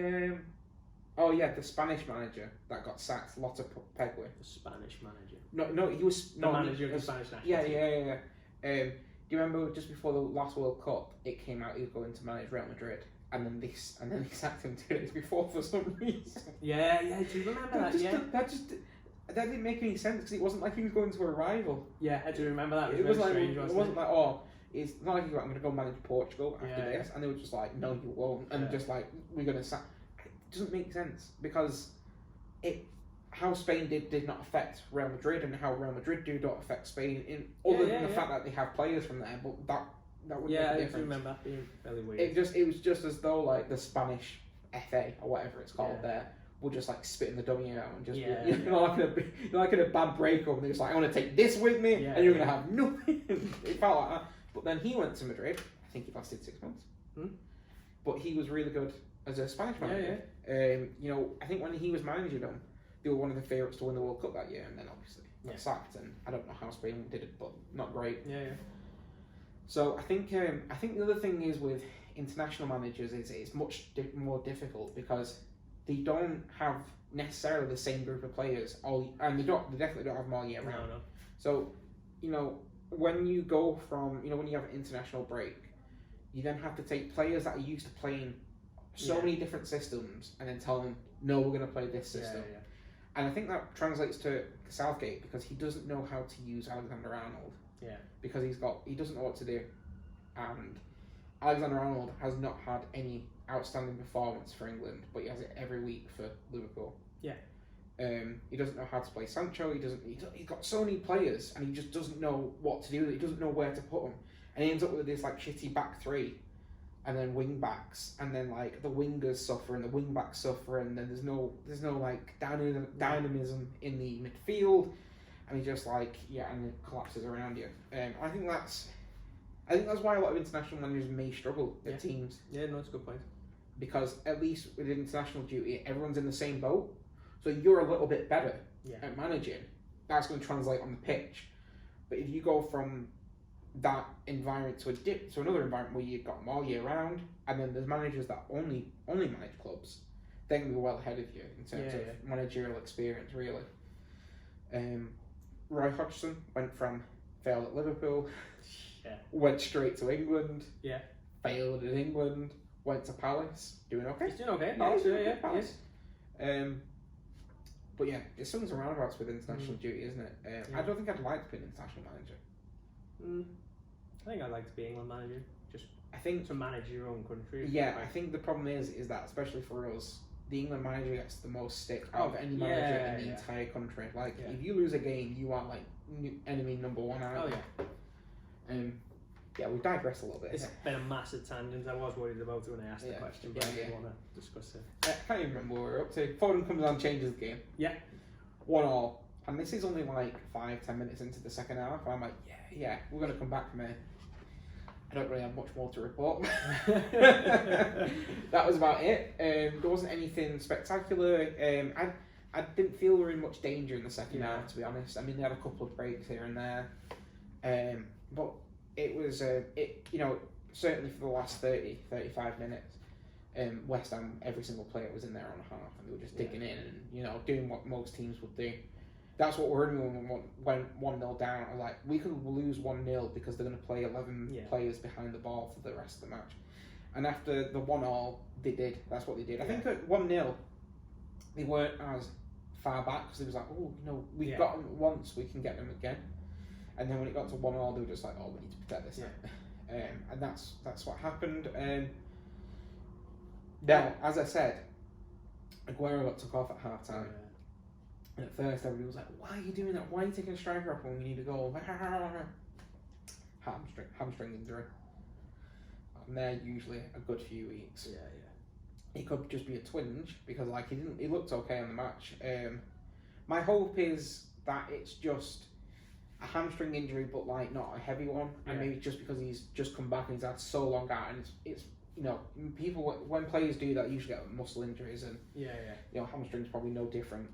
The Spanish manager that got sacked. Lotta Pegwin. The Spanish manager. No, he was the manager of the Spanish national team. Yeah. Do you remember just before the last World Cup, it came out he was going to manage Real Madrid, and then he sacked him 2 days before for some reason. Yeah. Do you remember that? That didn't make any sense because it wasn't like he was going to a rival. Yeah, I do remember that. It wasn't like It's not like he went, I'm going to go manage Portugal after Yeah, this, and they were just like, no, you won't, and just like, we're going to it doesn't make sense, because how Spain did not affect Real Madrid, and how Real Madrid don't affect Spain, other than the fact that they have players from there, but that would make a difference. I do remember that being really weird. It was just as though like the Spanish FA or whatever it's called there would just like spit in the dummy out and just like in a bad breakup, and they're just like, I want to take this with me, and you're gonna have nothing. It felt like that. But then he went to Madrid. I think he lasted 6 months. But he was really good as a Spanish manager. You know, I think when he was managing them, they were one of the favourites to win the World Cup that year, and then obviously got sacked. And I don't know how Spain did it, but not great. So I think the other thing is with international managers is it's much more difficult, because they don't have necessarily the same group of players and they definitely don't have them all year round. No. So, you know, when you go from, you know, when you have an international break, you then have to take players that are used to playing so many different systems and then tell them, no, we're going to play this system. And I think that translates to Southgate, because he doesn't know how to use Alexander-Arnold. Because he doesn't know what to do. And Alexander-Arnold has not had any outstanding performance for England, but he has it every week for Liverpool. He doesn't know how to play Sancho. He's got so many players, and he just doesn't know what to do. He doesn't know where to put them, and he ends up with this like shitty back three, and then wing backs, and then like the wingers suffer and the wing backs suffer, and then there's no like dynamism in the midfield, and he just like and it collapses around you. I think that's why a lot of international managers may struggle at teams. No, that's a good point. Because at least with international duty, everyone's in the same boat. So you're a little bit better at managing. That's going to translate on the pitch. But if you go from that environment to another environment where you've got them all year round, and then there's managers that only manage clubs, they're going to be well ahead of you in terms of managerial experience, really. Roy Hodgson failed at Liverpool, went straight to England, failed at England, went to Palace, doing okay. He's doing okay. Palace. But yeah, it swings and roundabouts with international duty, isn't it? I don't think I'd like to be an international manager. I think I'd like to be England manager. I think to manage your own country. Yeah, I think the problem is that, especially for us, the England manager gets the most stick out of any manager in the entire country. Like, if you lose a game, you are like enemy number one, aren't you? We digress a little bit. It's been a massive tangent. I was worried about it when I asked the question, but I didn't want to discuss it. I can't even remember what we're up to. Foden comes on, changes the game. 1-1. And this is only like 5-10 minutes into the second half. And I'm like, we're going to come back from here. I don't really have much more to report. That was about it. There wasn't anything spectacular. I didn't feel we were in much danger in the second half, to be honest. I mean, they had a couple of breaks here and there. But it was, certainly for the last 30-35 minutes, West Ham, every single player was in there on a half, and they were just digging in and, doing what most teams would do. That's what worried me when we went 1-0 down. I was like, we could lose 1-0 because they're going to play 11 players behind the ball for the rest of the match. And after the 1-1, they did. That's what they did. I think at 1-0, they weren't as far back, because it was like, we've got them once, we can get them again. And then when it got to 1-1, they were just like, we need to protect this now. And that's what happened. Now, as I said, Aguero got took off at half time. And at first, everybody was like, why are you doing that? Why are you taking a striker off when we need a goal? Hamstring injury. And they're usually a good few weeks. It could just be a twinge, because he looked okay on the match. My hope is that it's just a hamstring injury, but not a heavy one, and maybe just because he's just come back and he's had so long out, and it's people, when players do that, usually get muscle injuries, and hamstring's probably no different.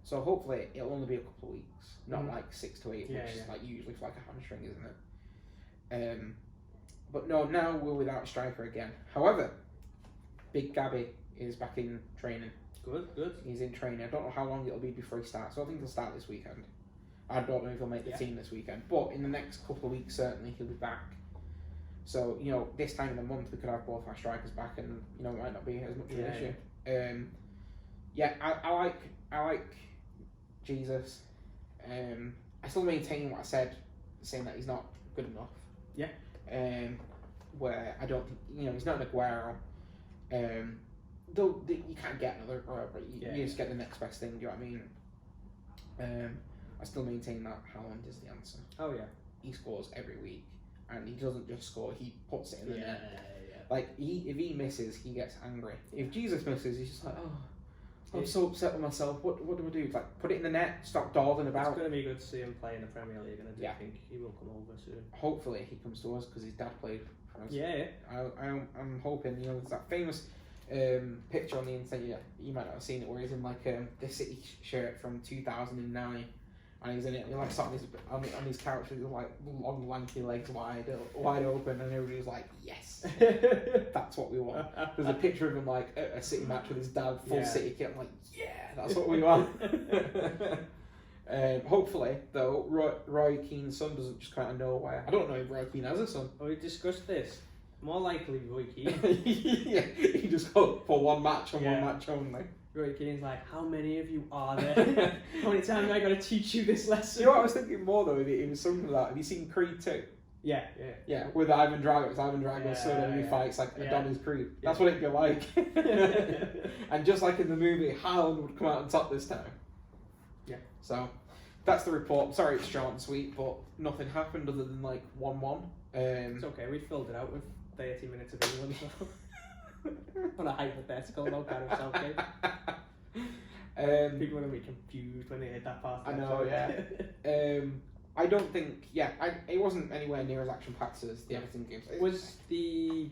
So hopefully it'll only be a couple of weeks, not 6 to 8 weeks, like usually for a hamstring, isn't it? But no, now we're without a striker again. However, Big Gabby is back in training. Good. He's in training. I don't know how long it'll be before he starts. So I think he'll start this weekend. I don't know if he'll make the team this weekend, but in the next couple of weeks, certainly he'll be back. So, this time in the month, we could have both our strikers back, and, it might not be as much of an issue. I like Jesus. I still maintain what I said, saying that he's not good enough. where I don't think he's not an Aguero. Though you can't get another Aguero, but you just get the next best thing. Do you know what I mean? I still maintain that Haaland is the answer. Oh yeah. He scores every week, and he doesn't just score; he puts it in the net. Yeah. Like if he misses, he gets angry. If Jesus misses, he's just like, I'm so upset with myself. What do I do? It's like, put it in the net. Stop dawdling about. It's going to be good to see him play in the Premier League, and I think he will come over soon. Hopefully, he comes to us because his dad played for us. Yeah. I'm hoping. There's that famous picture on the internet. You might not have seen it, where he's in like the City shirt from 2009. And he's in it, and he like sat on his couch with like long, lanky legs wide open, and everybody's like, "Yes, that's what we want." There's a picture of him like at a City match with his dad, full City kit. I'm like, "Yeah, that's what we want." Hopefully, though, Roy Keane's son doesn't just come out of nowhere. I don't know if Roy Keane has a son. We discussed this. More likely, Roy Keane. Yeah, he just got for one match and one match only. Roy Keane's like, how many of you are there? How many times am I going to teach you this lesson? You know what I was thinking more though? It was something like, have you seen Creed 2? Yeah. With Ivan Drago. It's Ivan Drago's son and he fights like Adonis Creed. That's what it'd be like. And just like in the movie, Haaland would come out on top this time. Yeah. So, that's the report. Sorry it's short and sweet, but nothing happened other than like 1-1. It's okay, we filled it out with 30 minutes of England. So. On a hypothetical, no kind of self-game. People are going to be confused when they hit that part. I know, yeah. I don't think, it wasn't anywhere near as action-packed as the Everton games. Was the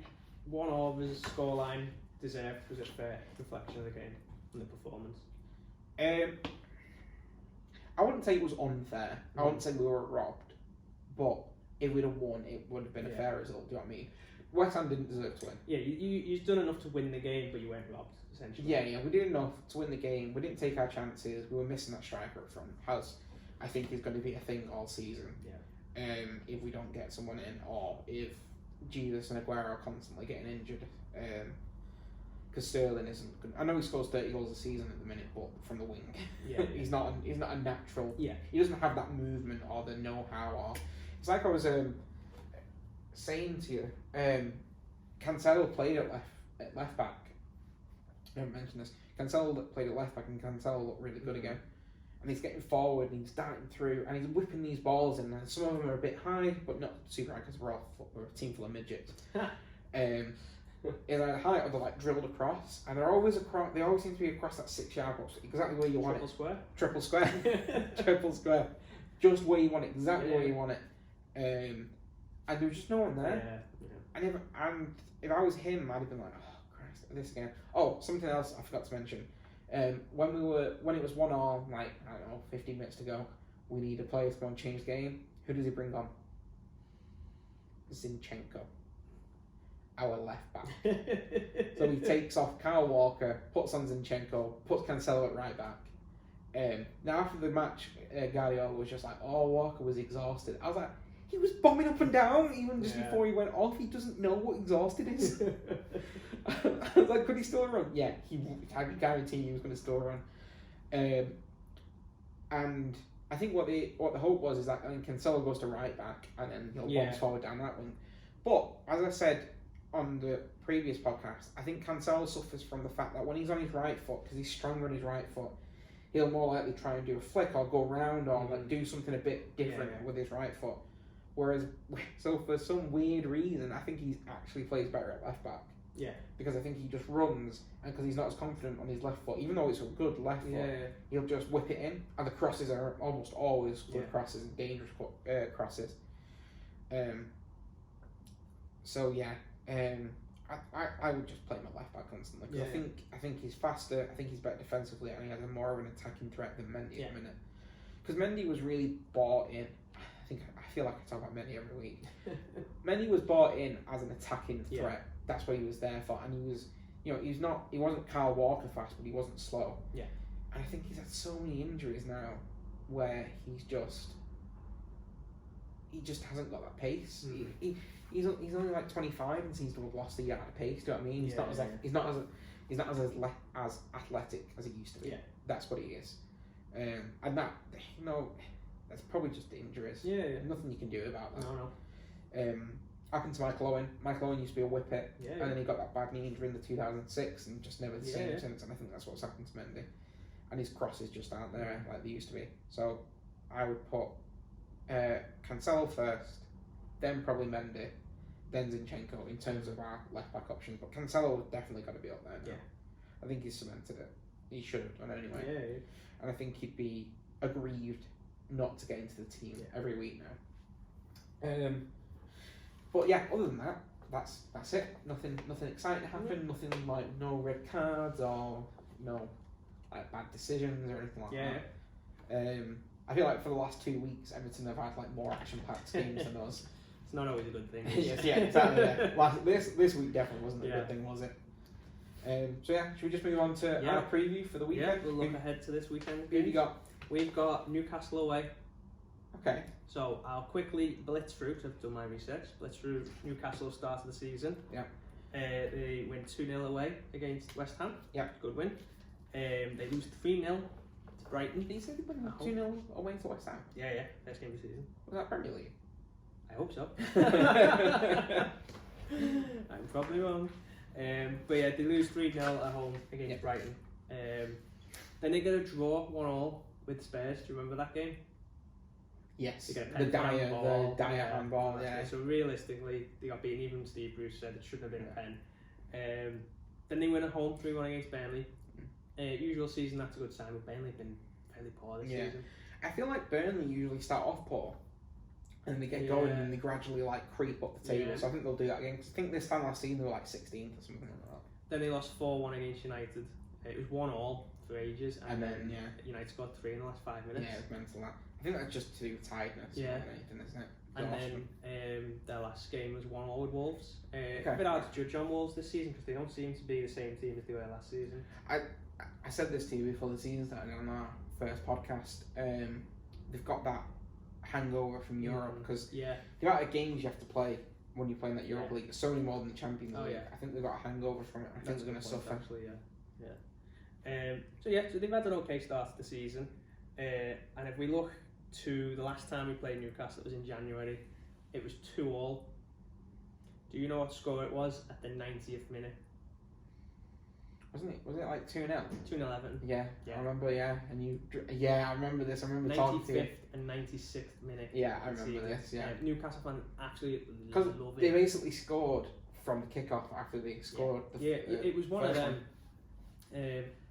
1-1 scoreline deserved? Was it a fair reflection of the game and the performance? I wouldn't say it was unfair. I wouldn't say we were robbed. But if we'd have won, it would have been a fair result, do you know what I mean? West Ham didn't deserve to win. Yeah, you've done enough to win the game, but you weren't robbed, essentially. Yeah, we did enough to win the game. We didn't take our chances. We were missing that striker up front. I think is going to be a thing all season. Yeah. If we don't get someone in, or if Jesus and Aguero are constantly getting injured. Because Sterling isn't good. I know he scores 30 goals a season at the minute, but from the wing. Yeah. He's not a natural. Yeah. He doesn't have that movement or the know-how. Or it's like I was saying to you, Cancelo played at left back. I haven't mentioned this. Cancelo played at left back, and Cancelo looked really good again. And he's getting forward, and he's darting through, and he's whipping these balls in. And some of them are a bit high, but not super high because we're a team full of midgets. Is at the height of the drilled across, and they're always across. They always seem to be across that 6-yard box, exactly where you want it. Triple square, triple square, just where you want it, exactly where you want it. And there was just no one there. Yeah. And if I was him, I'd have been like, oh Christ, this again. Oh, something else I forgot to mention. When it was 1-1, like I don't know, 15 minutes to go, we need a player to go and change the game. Who does he bring on? Zinchenko, our left back. So he takes off Kyle Walker, puts on Zinchenko, puts Cancelo at right back. Now after the match, Guardiola was just like, oh, Walker was exhausted. I was like, he was bombing up and down even just before he went off. He doesn't know what exhausted is. I was like, could he still run? Yeah, I guarantee he was going to still run. And I think what the hope was is that Cancelo goes to right back and then he'll bounce forward down that wing. But as I said on the previous podcast, I think Cancelo suffers from the fact that when he's on his right foot, because he's stronger on his right foot, he'll more likely try and do a flick or go round or do something a bit different with his right foot. Whereas, so for some weird reason, I think he actually plays better at left back. Yeah. Because I think he just runs, and because he's not as confident on his left foot, even though it's a good left foot, he'll just whip it in, and the crosses are almost always good crosses and dangerous crosses. I would just play him at left back constantly. Because I think he's faster. I think he's better defensively, and he has more of an attacking threat than Mendy at the minute. Because Mendy was really bought in. I feel like I talk about Mendy every week. Mendy was bought in as an attacking threat. That's what he was there for, and he was, he wasn't Kyle Walker fast, but he wasn't slow. Yeah. And I think he's had so many injuries now, where he just hasn't got that pace. He's only like 25 and seems to have lost a yard of pace. Do you know what I mean? He's not as athletic as he used to be. Yeah. That's what he is. And that that's probably just injuries. Yeah. Nothing you can do about that. No. Happened to Michael Owen. Michael Owen used to be a whippet, Yeah. and then he got that bad knee injury in the 2006 and just never the same Yeah. since. And I think that's what's happened to Mendy. And his crosses just aren't there like they used to be. So I would put Cancelo first, then probably Mendy, then Zinchenko in terms of our left back options. But Cancelo definitely got to be up there now. Yeah. I think he's cemented it. He should have done anyway. Yeah. And I think he'd be aggrieved not to get into the team every week now. But yeah, other than that, that's it. Nothing exciting happened. Nothing like no red cards or no like bad decisions or anything like that. I feel like for the last 2 weeks, Everton have had like more action-packed games than us. It's not always a good thing. Yes, yeah, exactly. Yeah. This week definitely wasn't a good thing, was it? So yeah, should we just move on to our preview for the weekend? Yeah, we'll look ahead to this weekend. Who have you got? We've got Newcastle away. Okay. So I'll quickly blitz through, because I've done my research, blitz through Newcastle start of the season. Yeah. They win 2-0 away against West Ham. Yeah. Good win. They lose 3-0 to Brighton. Did you say they won 2-0 away to West Ham? Yeah, first game of the season. Was that Premier League? I hope so. I'm probably wrong. But yeah, they lose 3-0 at home against Brighton. Then they get a draw 1-1 with Spurs. Do you remember that game? Yes. They get a The Dyer handball. Yeah. So realistically, they got beaten. Even Steve Bruce said it shouldn't have been a pen. Then they win at home 3-1 against Burnley. Usual season, that's a good sign. But Burnley have been fairly poor this season. I feel like Burnley usually start off poor, and they get going and they gradually like creep up the table. So I think they'll do that again. Cause I think this time last season they were like 16th or something like that. Then they lost 4-1 against United. It was 1-1 for ages, and then United scored 3 in the last 5 minutes. Yeah, it's mental that. I think that's just to do with tiredness more than anything, isn't it? And then their last game was 1-1 with Wolves. A bit hard to judge on Wolves this season because they don't seem to be the same team as they were last season. I said this to you before the season started on our first podcast. They've got that hangover from Europe because the amount of games you have to play when you're playing that Europa League is so many more than the Champions League. I think they've got a hangover from it. I think they're going to suffer. Actually, so they've had an okay start to the season. And if we look to the last time we played Newcastle, it was in January. It was 2-2. Do you know what score it was at the 90th minute? Wasn't it? Was it like 2-0? 2-0 Everton. Yeah, I remember. Yeah, and you. Yeah, I remember this. I remember talking to you. 95th and 96th minute. Yeah, I remember this. Yeah, Newcastle fans absolutely because love it. they basically scored from the kickoff after they scored. It was one of them.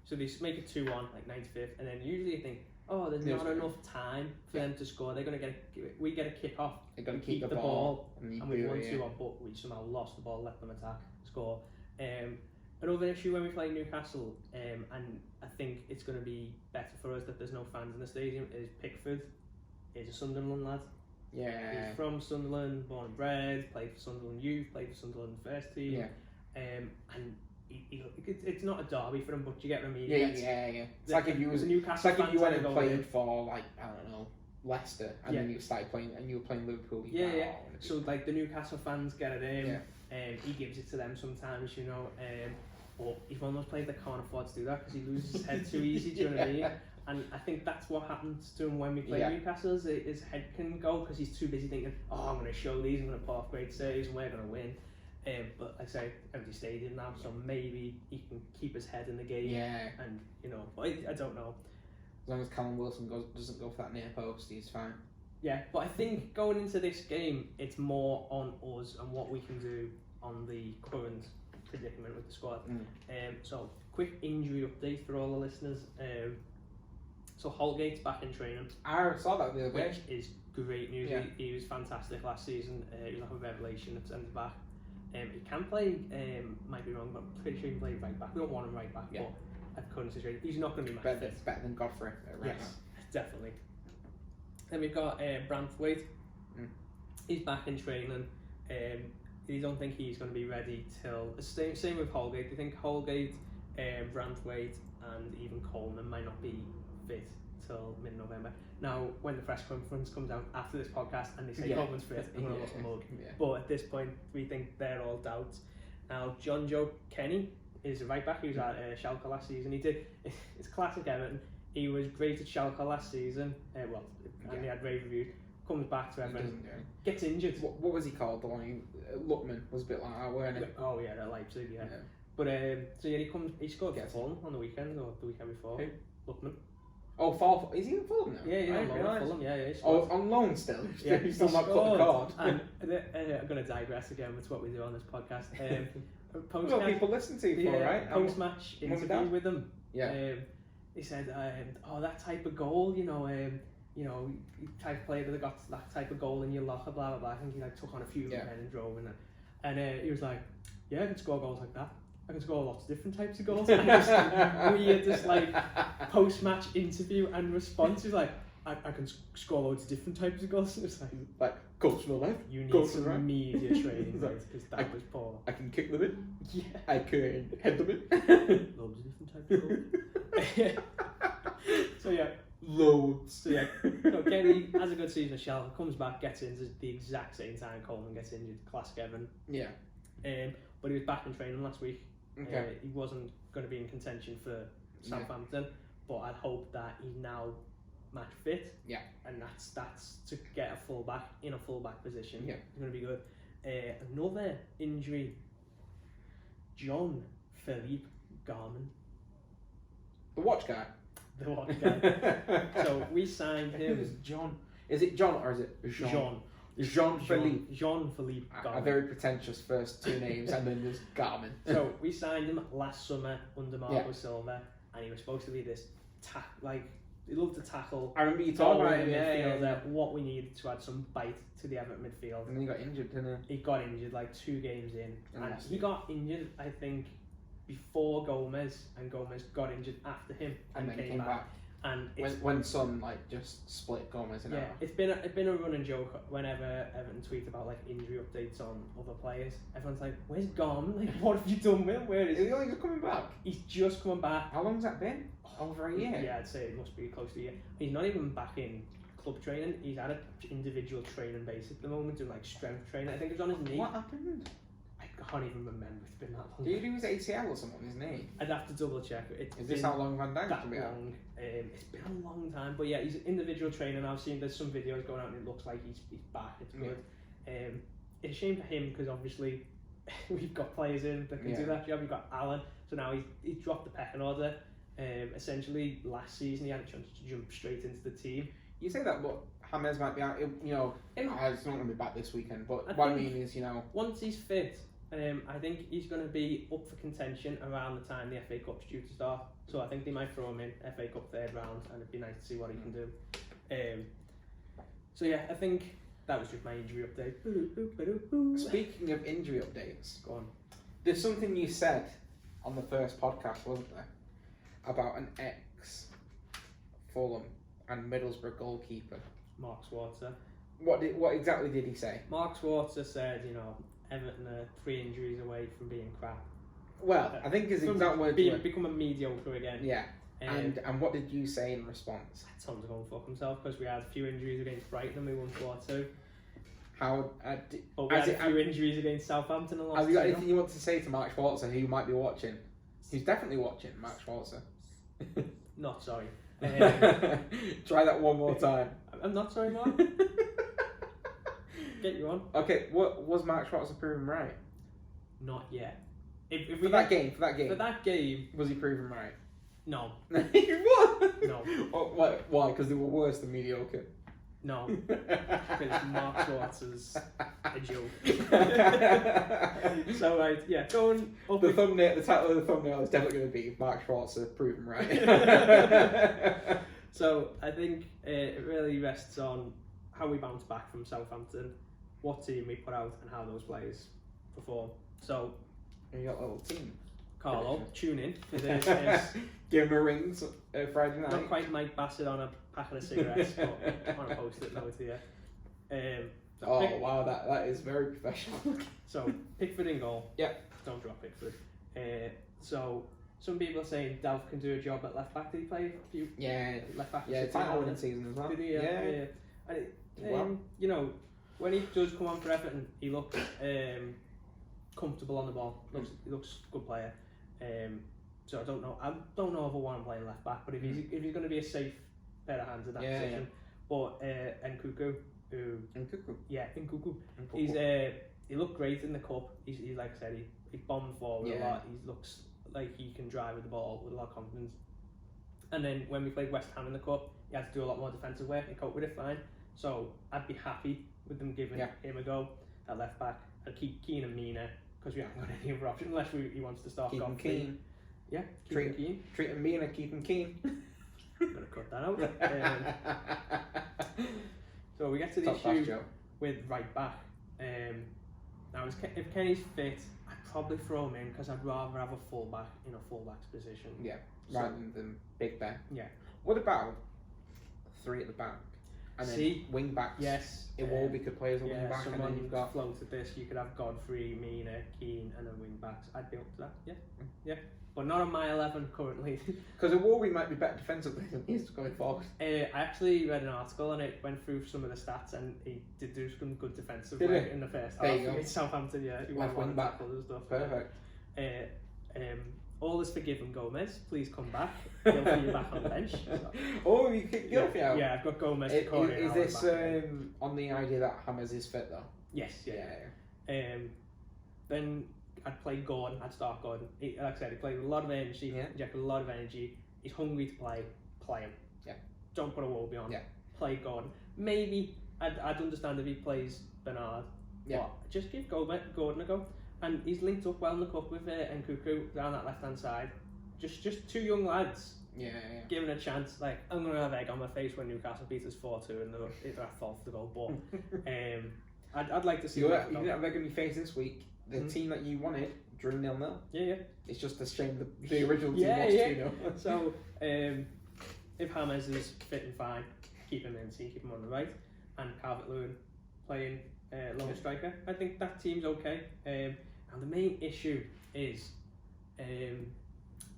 So they make it 2-1, like 95th, and then usually you think, oh, there's not enough time for them to score. They're gonna we get a kick off. They're gonna keep the ball, and we won 2-1, but we somehow lost the ball, let them attack, score. Another issue when we play Newcastle, and I think it's going to be better for us that there's no fans in the stadium, is Pickford. He's a Sunderland lad. Yeah. He's from Sunderland, born and bred, played for Sunderland youth, played for Sunderland first team. Yeah. And it's not a derby for him, but you get what I mean. Yeah. It's like if you went and played for like I don't know Leicester, and then you started playing and you were playing Liverpool. So like the Newcastle fans get it in. He gives it to them sometimes, you know. But he's one of those players that can't afford to do that because he loses his head too easy. Do you know what I mean? And I think that's what happens to him when we play Newcastle. His head can go because he's too busy thinking, "Oh, I'm going to show these. I'm going to put off great saves, and we're going to win." But like I say, empty stadium now, so maybe he can keep his head in the game. Yeah. And you know, but I don't know. As long as Callum Wilson doesn't go for that near post, he's fine. Yeah, but I think going into this game, it's more on us and what we can do on the current predicament with the squad. So quick injury update for all the listeners. So Holgate's back in training. I saw that the other day. Which is great news. He was fantastic last season. He was like a revelation at centre back. He can play, might be wrong, but I'm pretty sure he can play right back. We don't want him right back, but at current situation, he's not going to be match fit. Better than Godfrey right now. Definitely. Then we've got Branthwaite. He's back in training. They don't think he's going to be ready till same with Holgate. They think Holgate, Branthwaite, and even Coleman might not be fit till mid-November. Now, when the press conference comes out after this podcast and they say Coleman's fit, I'm going to look a mug. But at this point, we think they're all doubts. Now, John Joe Kenny is a right back who's at Schalke last season. It's classic Everton. He was great at Schalke last season. And he had rave reviews. comes back to He Everton, doesn't do anything. gets injured. What was he called? The one Luckman was a bit like that, weren't he? Oh yeah, at Leipzig, yeah. Yeah. But so yeah, he scored Gets for Fulham on the weekend or the weekend before. Who? Lookman. Oh, is he in Fulham now? Yeah, I on didn't loan realise. at Fulham. Yeah, he Oh, scored. on loan still. Yeah, He's still not cut the card. And I'm going to digress again with what we do on this podcast. That's what people listen to you for, right? Post-match interview with him. Yeah. He said, "Oh, that type of goal, you type of player that got that type of goal in your locker, blah blah blah." I think he like took on a few men and drove in it, and he was like, "Yeah, I can score goals like that. I can score lots of different types of goals." And just weird, this like post-match interview and response. He's like, I can score loads of different types of goals. And it's like goals from the left. You need goals some right. media training, because that was poor. I can kick them in. Yeah. I can head them in. Loads of different types of goals. So yeah. Loads. So yeah, no, Kenny has a good season. Shell comes back, gets injured at the exact same time Coleman gets injured. Classic Evan. Yeah. But he was back in training last week. Okay. He wasn't going to be in contention for Southampton, but I'd hope that he's now match fit. Yeah. And that's to get a fullback in a fullback position. Yeah. It's going to be good. Another injury. John Philippe Garman. The watch guy. The watch guy. So we signed him. Who's John? Is it John or is it Jean? Jean-Philippe. Jean-Philippe Garman. A very pretentious first two names, and then there's Garmin. So we signed him last summer under Marco Silva, and he was supposed to be this he loved to tackle. I remember you talking about him. Yeah. What we needed to add some bite to the Everton midfield. And then he got injured, didn't he? He got injured like 2 games in, and he got injured, I think, before Gomez, and Gomez got injured after him and then came back. And when Son just split Gomez in half. It's been a running joke whenever Everton tweet about like injury updates on other players. Everyone's like, "Where's Garman? Like, what have you done with him? Where is he?" Is he only just coming back? He's just coming back. How long's that been? Over a year. Yeah, I'd say it must be close to a year. He's not even back in club training. He's at an individual training base at the moment, doing like strength training. I think it was on his knee. What happened? I can't even remember. It's been that long. Did he do his ACL or something on his knee? I'd have to double check. Is this how long Van Dijk that can be out? long? It's been a long time, but yeah, he's individual training. I've seen there's some videos going out, and it looks like he's back. It's good. It's a shame for him because obviously we've got players in that can do that job. We've got Alan, so now he's dropped the pecking order. Essentially, last season he had a chance to jump straight into the team. You say that, but James might be out. It's not going to be back this weekend. But what I mean is, once he's fit, I think he's going to be up for contention around the time the FA Cup's due to start. So I think they might throw him in FA Cup 3rd round, and it'd be nice to see what he can do. So yeah, I think that was just my injury update. Speaking of injury updates, go on. There's something you said on the first podcast, wasn't there, about an ex-Fulham and Middlesbrough goalkeeper, Mark Schwarzer. What exactly did he say? Mark Schwarzer said, Everton are 3 injuries away from being crap. Well, I think his exact words were become a mediocre again. Yeah. And what did you say in response? I told him to go and fuck himself because we had a few injuries against Brighton and we won 4-2. But we had a few injuries against Southampton and lost. Have you got anything you want to say to Mark Schwarzer, who might be watching? He's definitely watching, Mark Schwarzer. Not sorry. Try that one more time. I'm not sorry, Mark. Get you on. Okay, what was Mark Schwarzer proven right? Not yet. For that game. For that game, was he proven right? No. What? No. Why? Because they were worse than mediocre. No. Because Mark Schwarzer's a joke. So right, yeah, going up. The title of the thumbnail is definitely going to be Mark Schwarzer proven right. So I think it really rests on how we bounce back from Southampton, what team we put out, and how those players perform. So you got a little team. Carlo, tune in. Give him a ring Friday night. Not quite Mike Bassett on a packet of cigarettes, but on a post-it note here. Wow, that is very professional. So Pickford in goal. Yeah. Don't drop Pickford. So some people are saying Delph can do a job at left back. Did he play a few? Yeah. Left back. Yeah, title winning season as well. Did he? Yeah. And when he does come on for Everton, he looks comfortable on the ball. He looks a good player. So I don't know if I want him playing left back, but if he's going to be a safe pair of hands in that position. But Nkuku, who Nkuku. Nkuku. Nkuku. He looked great in the cup. He's like I said, he bombed forward a lot. He looks like he can drive with the ball with a lot of confidence. And then when we played West Ham in the cup, he had to do a lot more defensive work and cope with it fine. So I'd be happy with them giving him a go at left back. I'd keep Keane and Mina because we haven't got any other option unless he wants to start Keep him keen. Yeah, keep him keen. Treat him Mina, keep him keen. I'm gonna cut that out. So we get to the issue with right back. Now if Kenny's fit, I'd probably throw him in because I'd rather have a full back in a full back's position. Yeah, rather than Big Ben. Yeah. What about 3 at the back? And then wing backs. Yes. Iwobi could play as a wing back, and then you've got floated this. You could have Godfrey, Mina, Keane, and then wing backs. I'd be up to that. Yeah. But not on my 11 currently. Because Iwobi might be better defensively than he is going forward. I actually read an article and it went through some of the stats, and he did do some good defensive work in the first half against Southampton. Yeah, he won wing back and stuff. Perfect. All is forgiven, Gomez. Please come back. He'll be you back on the bench. So. Oh, you kicked Gilfy out? Yeah, I've got Gomez. Is this on the idea that Hammers is fit though? Yes. Yeah. Then I'd play Gordon. I'd start Gordon. Like I said, he played with a lot of energy. Injected a lot of energy. He's hungry to play. Play him. Yeah. Don't put a Wobie on. Yeah. Play Gordon. Maybe I'd understand if he plays Bernard. Yeah. But just give Gordon a go. And he's linked up well in the cup with Nkuku down that left hand side. Just 2 young lads. Yeah. Given a chance. Like, I'm gonna have egg on my face when Newcastle beat us 4-2 and they're thought to go. But I'd like to see. You didn't have egg on your face this week. The team that you wanted drew 0-0. Yeah. It's just a shame the original team lost 2-0. So if James is fit and fine, keep him in, keep him on the right, and Calvert-Lewin playing lone striker. I think that team's okay. And the main issue is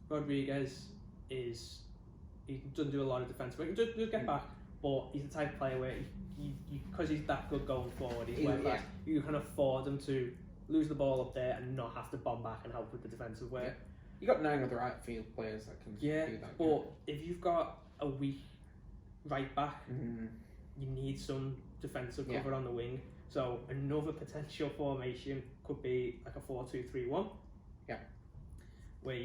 Rodriguez he doesn't do a lot of defensive work. He does get back, but he's the type of player where because he's that good going forward, you can afford him to lose the ball up there and not have to bomb back and help with the defensive work. You got 9 other right field players that can do that. But if you've got a weak right back, you need some defensive cover on the wing. So another potential formation could be like a 4-2-3-1. Yeah. Where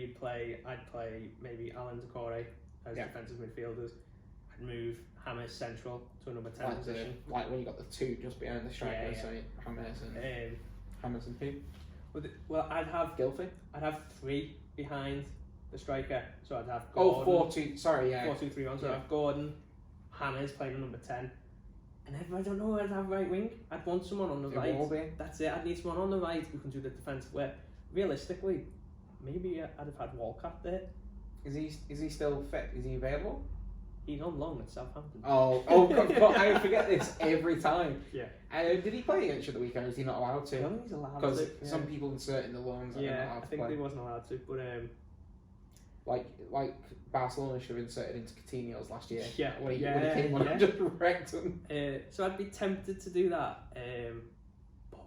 I'd play maybe Alan Decore as defensive midfielders. I'd move Hammers central to a number 10 position. Like when you got the 2 just behind the striker, so Hammers and who? Well, I'd have Gilfy. I'd have 3 behind the striker. So I'd have Gordon. 4-2. Sorry, 4-2-3-1. So I'd have Gordon, Hammers playing number 10. And if I don't know where I'd have right wing, I'd want someone on the right. That's it. I'd need someone on the right who can do the defensive work. Realistically, maybe I'd have had Walcott there. Is he still fit? Is he available? He's on loan at Southampton. God, I forget this every time. Yeah. Did he play against you the weekend? Or is he not allowed to? I don't think he's allowed to. Because some people insert in the loans. I think he wasn't allowed to. But like Barcelona should have inserted into Coutinho's last year. Yeah. When he came on and just wrecked him. So I'd be tempted to do that. But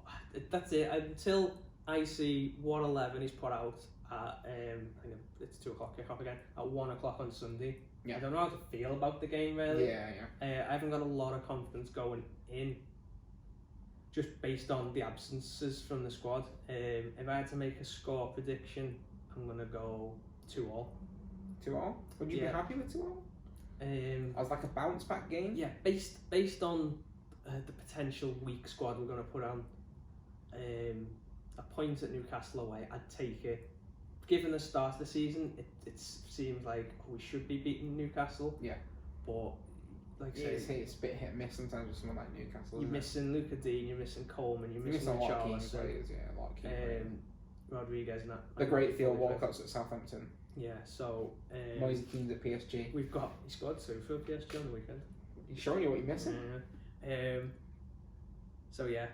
that's it. Until I see what 11 he's put out at I think it's 2 o'clock kick off again at 1 o'clock on Sunday. I don't know how to feel about the game really. I haven't got a lot of confidence going in, just based on the absences from the squad. If I had to make a score prediction, I'm gonna go 2-2. 2-2? Would you be happy with 2-2? As like a bounce back game? Yeah, based on the potential weak squad we're gonna put on. A point at Newcastle away, I'd take it. Given the start of the season, it seems like we should be beating Newcastle. Yeah. But like I say, it's a bit hit and miss sometimes with someone like Newcastle. You're missing Luca Dean, you're missing Coleman, you're missing a lot of key Charles, players, a lot of key players. Rodriguez and that. The great Theo Walcott's at Southampton. Yeah, so Moise Keane's at PSG. He scored 2 for PSG on the weekend. He's showing you what you're missing. So yeah.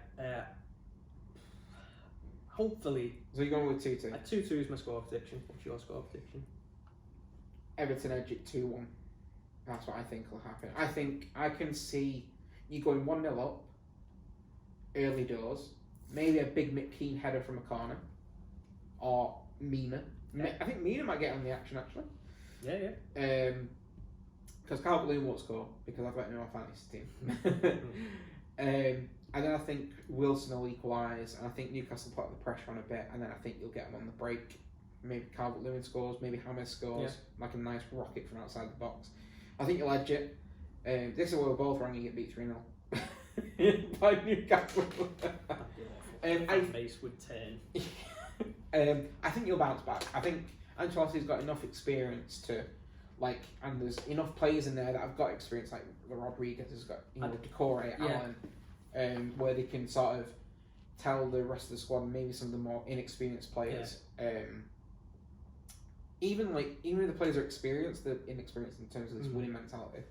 Hopefully. So you're going with 2-2? 2-2 is my score prediction. What's your score prediction? Everton edge it 2-1. That's what I think will happen. I think I can see you going 1-0 up, early doors, maybe a big McKean header from a corner, or Mina. Yeah. I think Mina might get on the action actually. Yeah. Because Calvert-Lewin won't score because I've got him in my fantasy team. And then I think Wilson will equalise, and I think Newcastle put the pressure on a bit, and then I think you'll get them on the break. Maybe Calvert-Lewin scores, maybe James scores, like a nice rocket from outside the box. I think you'll edge it. This is where we're both wrong. You get beat 3-0 by Newcastle. My face would turn. I think you'll bounce back. I think Ancelotti's got enough experience to, and there's enough players in there that have got experience, like the Rodriguez has got, Decore, Allen, where they can sort of tell the rest of the squad, maybe some of the more inexperienced players. Even if the players are experienced, they're inexperienced in terms of this winning mentality.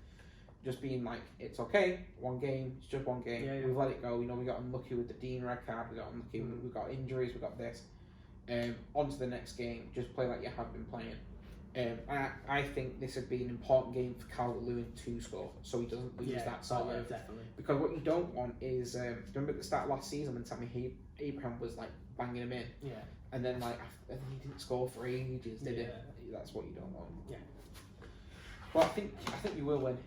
Just being like, it's okay, one game, it's just one game. We've let it go. We got unlucky with the Dean red card. We got unlucky. We got injuries. We got this. On to the next game. Just play like you have been playing. I think this would be an important game for Calvert-Lewin to score, so he doesn't lose that sort of. Definitely. Because what you don't want is, remember at the start of last season when Tammy Abraham was banging him in, and then he didn't score for ages, did he? That's what you don't want. Yeah. Well, I think you will win.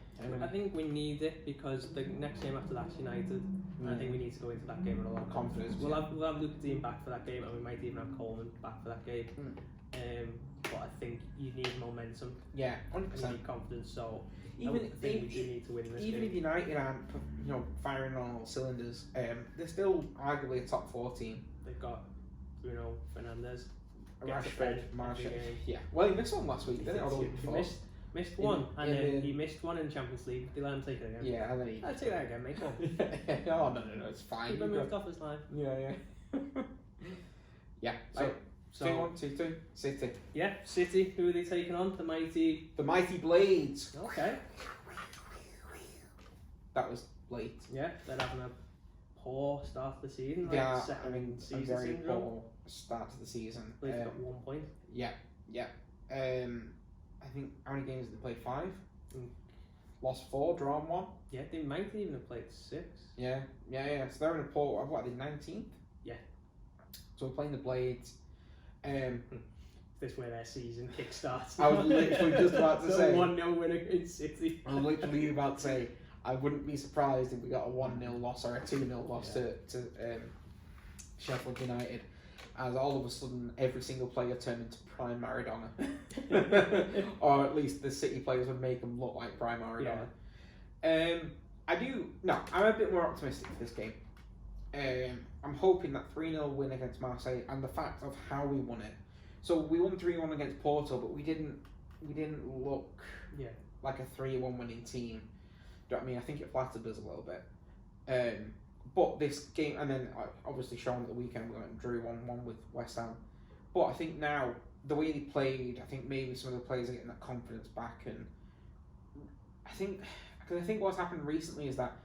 I think we need it because the next game after that's United. And I think we need to go into that game with a lot of confidence. We'll have Luke Dean back for that game, and we might even have Coleman back for that game. But I think you need momentum. Yeah, 100%. You need confidence. So we do need to win this even game. if United aren't firing on all cylinders, they're still arguably a top 4 team. They've got Bruno Fernandes, Rashford, Martial. Yeah. Well, he missed one last week, didn't he? He missed one, and then he missed one in Champions League. They let him take it again. Yeah, and then I'll take that again, mate. Oh no, it's fine. Keep him moved off his line. Yeah. Yeah. So 2-1, 2-2, City. Yeah, City. Who are they taking on? The mighty Blades. Okay. That was Blades. Yeah, they're having a poor start to the season. Season season very syndrome. poor start to the season. Blades got 1 point. Yeah. I think how many games did they play? 5. Lost 4, drawn 1. Yeah, they might even have played 6. Yeah. So they're in a poor. What are they? 19th. Yeah. So we're playing the Blades. This way their season kickstarts. I was literally just about to say 1-0 win against City. I was literally about to say I wouldn't be surprised if we got a 1-0 loss or a 2-0 loss to Sheffield United, as all of a sudden every single player turned into prime Maradona, or at least the City players would make them look like prime Maradona. I'm a bit more optimistic for this game. I'm hoping that 3-0 win against Marseille, and the fact of how we won it. So we won 3-1 against Porto, but we didn't look like a 3-1 winning team. Do you know what I mean? I think it flattered us a little bit. But this game, and then obviously shown at the weekend, we went and drew 1-1 with West Ham. But I think now, the way they played, I think maybe some of the players are getting that confidence back, and I think what's happened recently is that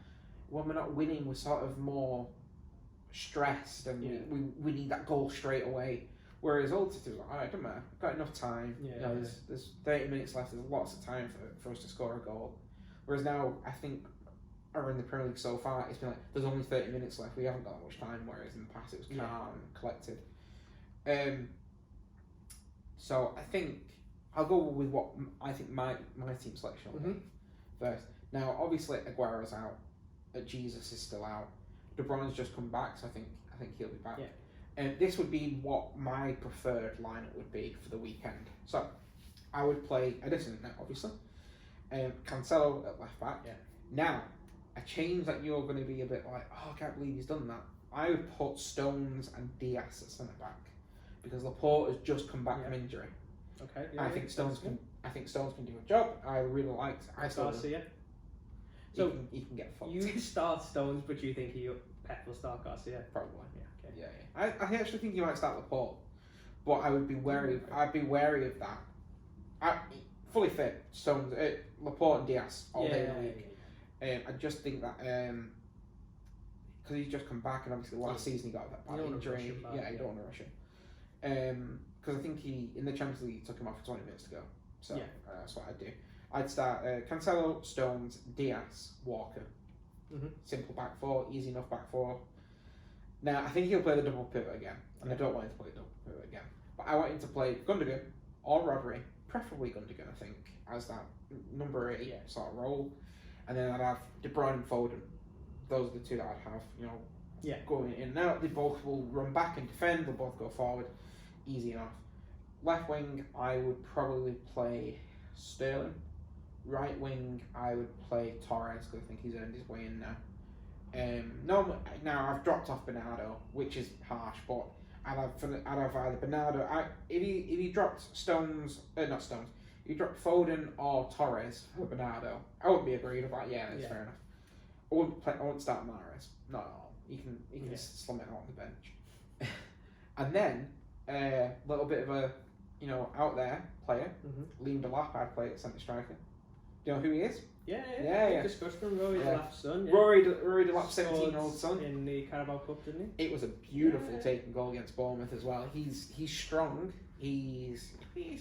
when we're not winning, we're sort of more stressed, and we need that goal straight away. Whereas old City was like, alright, doesn't matter, got enough time. There's 30 minutes left, there's lots of time for us to score a goal. Whereas now, I think, or in the Premier League so far, it's been like, there's only 30 minutes left, we haven't got that much time, whereas in the past it was calm and collected. So I think I'll go with what I think my team selection will be first. Now, obviously, Aguero's out, Jesus is still out, De Bruyne's just come back, so I think he'll be back. And this would be what my preferred lineup would be for the weekend. So I would play Edison, obviously. Cancelo at left back. Now, a change that you're going to be a bit like, oh, I can't believe he's done that. I would put Stones and Diaz at centre back, because Laporte has just come back from injury. Okay. I think Stones can do a job. I really liked. Garcia. So he can get fucked. You start Stones, but you think Pep will start Garcia? Probably. Yeah. I actually think you might start Laporte, but I would be wary. I'd be wary of that. Fully fit Stones, Laporte and Diaz all day in the week. I just think that because he's just come back, and obviously last season he got that bad injury. You don't want to rush him. Because I think in the Champions League took him off for 20 minutes to go. So that's what I'd do. I'd start Cancelo, Stones, Diaz, Walker. Simple back four, easy enough back four. Now, I think he'll play the double pivot again, and I don't want him to play the double pivot again. But I want him to play Gundogan or Rodri, preferably Gundogan, I think, as that number 8 sort of role. And then I'd have De Bruyne and Foden those are the two that I'd have. You know, Yeah. going in and out. They both will run back and defend. They'll both go forward. Easy enough. Left wing, I would probably play Sterling. Right wing, I would play Torres because I think he's earned his way in now. No, now I've dropped off Bernardo, which is harsh, but I'd have either Bernardo. If he dropped not Stones, if he dropped Foden or Torres for Bernardo, I wouldn't be agreed with that. Yeah, that's fair enough. I wouldn't start Mahrez. Not at all. You can slum it out on the bench. And then a little bit of a out there player, Liam Delap. I'd play at centre striker. Do you know who he is? Yeah. Discussed him, Rory Delap's son. Yeah. Rory Delap's 17-year-old son. In the Carabao Cup, didn't he? It was a beautiful taking goal against Bournemouth as well. He's strong. He's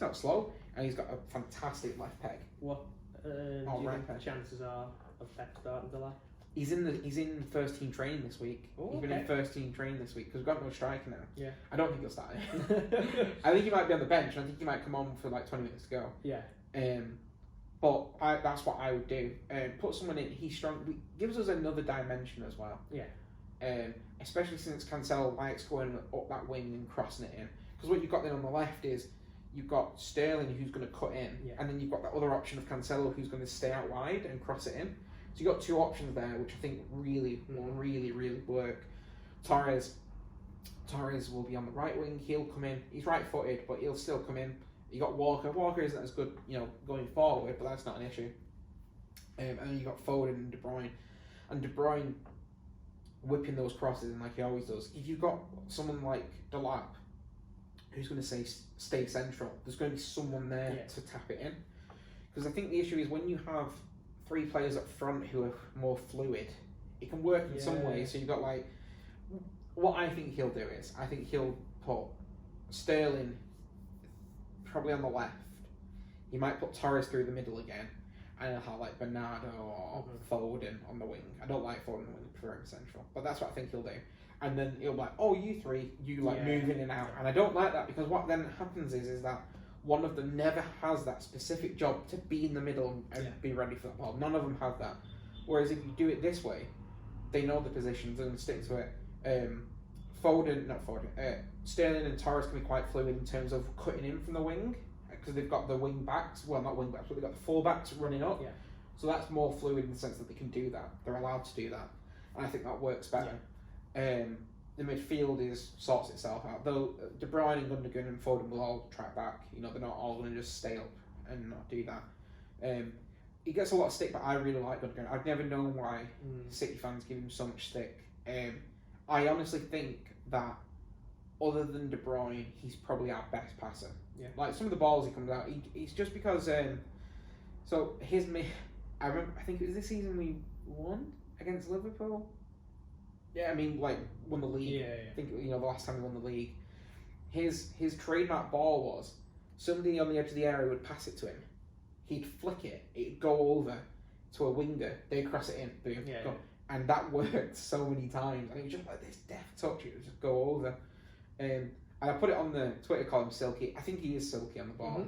not slow, and he's got a fantastic left peg. What do you think the chances are of Pep starting Delap? He's in first team training this week. He's been in first team training this week because we've got no striker now. Yeah. I don't think he'll start it. I think he might be on the bench. I think he might come on for like 20 minutes to go. Yeah. But that's what I would do. Put someone in. He's strong. Gives us another dimension as well. Yeah. Especially since Cancelo likes going up that wing and crossing it in. Because what you've got then on the left is you've got Sterling who's going to cut in, and then you've got that other option of Cancelo who's going to stay out wide and cross it in. So you've got two options there, which I think really work. Torres will be on the right wing. He'll come in. He's right-footed, but he'll still come in. You got Walker. Walker isn't as good, going forward, but that's not an issue. And then you got Foden and De Bruyne, whipping those crosses in like he always does. If you've got someone like Delap, who's going to stay central, there's going to be someone there to tap it in. Because I think the issue is when you have three players up front who are more fluid, it can work in some ways. So you've got what I think he'll do is I think he'll put Sterling probably on the left. He might put Torres through the middle again, and he'll have like Bernardo or Foden on the wing. I don't like Foden on the wing, I prefer him central, but that's what I think he'll do. And then he'll be like, oh, you three, move in and out. And I don't like that because what then happens is that one of them never has that specific job to be in the middle and be ready for the ball. None of them have that. Whereas if you do it this way, they know the positions and stick to it. Sterling and Torres can be quite fluid in terms of cutting in from the wing because they've got the wing backs. Well, not wing backs, but they've got the full backs running up. Yeah. So that's more fluid in the sense that they can do that. They're allowed to do that, and I think that works better. Yeah. The midfield sorts itself out. Though De Bruyne and Gundogan and Foden will all track back. They're not all going to just stay up and not do that. He gets a lot of stick, but I really like Gundogan. I've never known why City fans give him so much stick. I honestly think that other than De Bruyne, he's probably our best passer. Yeah. Like some of the balls he comes out, he's just because. I remember. I think it was this season we won against Liverpool. Yeah, I mean, won the league. Yeah. I think the last time we won the league, his trademark ball was somebody on the edge of the area would pass it to him, he'd flick it, it'd go over to a winger, they'd cross it in, boom, go. And that worked so many times. And it was just like this deft touch, it would just go over. And I put it on the Twitter column, Silky. I think he is silky on the ball.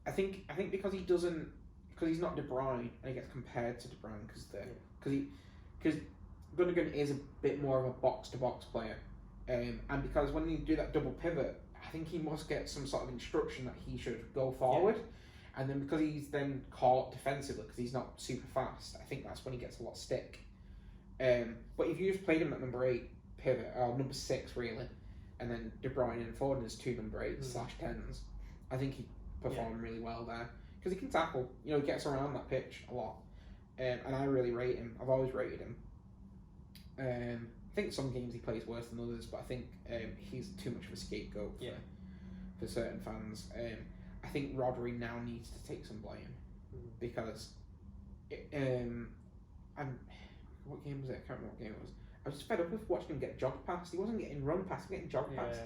I think because he's not De Bruyne and he gets compared to De Bruyne because Gundogan is a bit more of a box-to-box player, and because when you do that double pivot, I think he must get some sort of instruction that he should go forward, and then because he's then caught defensively because he's not super fast, I think that's when he gets a lot of stick. But if you just played him at number 8 pivot, or number 6 really, and then De Bruyne and Foden as 2 number 8/10s, I think he'd perform really well there because he can tackle. He gets around that pitch a lot, and I really rate him. I've always rated him. I think some games he plays worse than others, but I think he's too much of a scapegoat for certain fans. I think Rodri now needs to take some blame because what game was it? I can't remember what game it was. I was just fed up with watching him get jogged past. He wasn't getting run past, he was getting jogged past.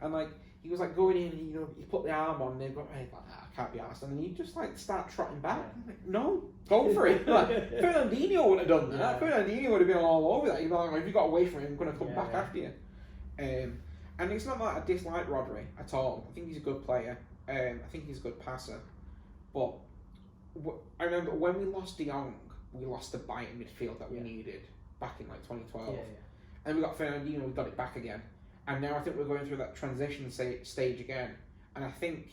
And he was going in and he put the arm on and they'd go, hey, I can't be arsed. And then he'd just start trotting back. I'm like, no, go for it. Fernandinho would have done that. Fernandinho would have been all over that. He'd be like, if you got away from him, I'm going to come back after you. And it's not that I dislike Rodri at all. I think he's a good player. I think he's a good passer. But I remember when we lost De Jong, we lost the bite in midfield that we needed back in like 2012. Yeah. And we got Fernandinho, we got it back again. And now I think we're going through that transition stage again. And I think,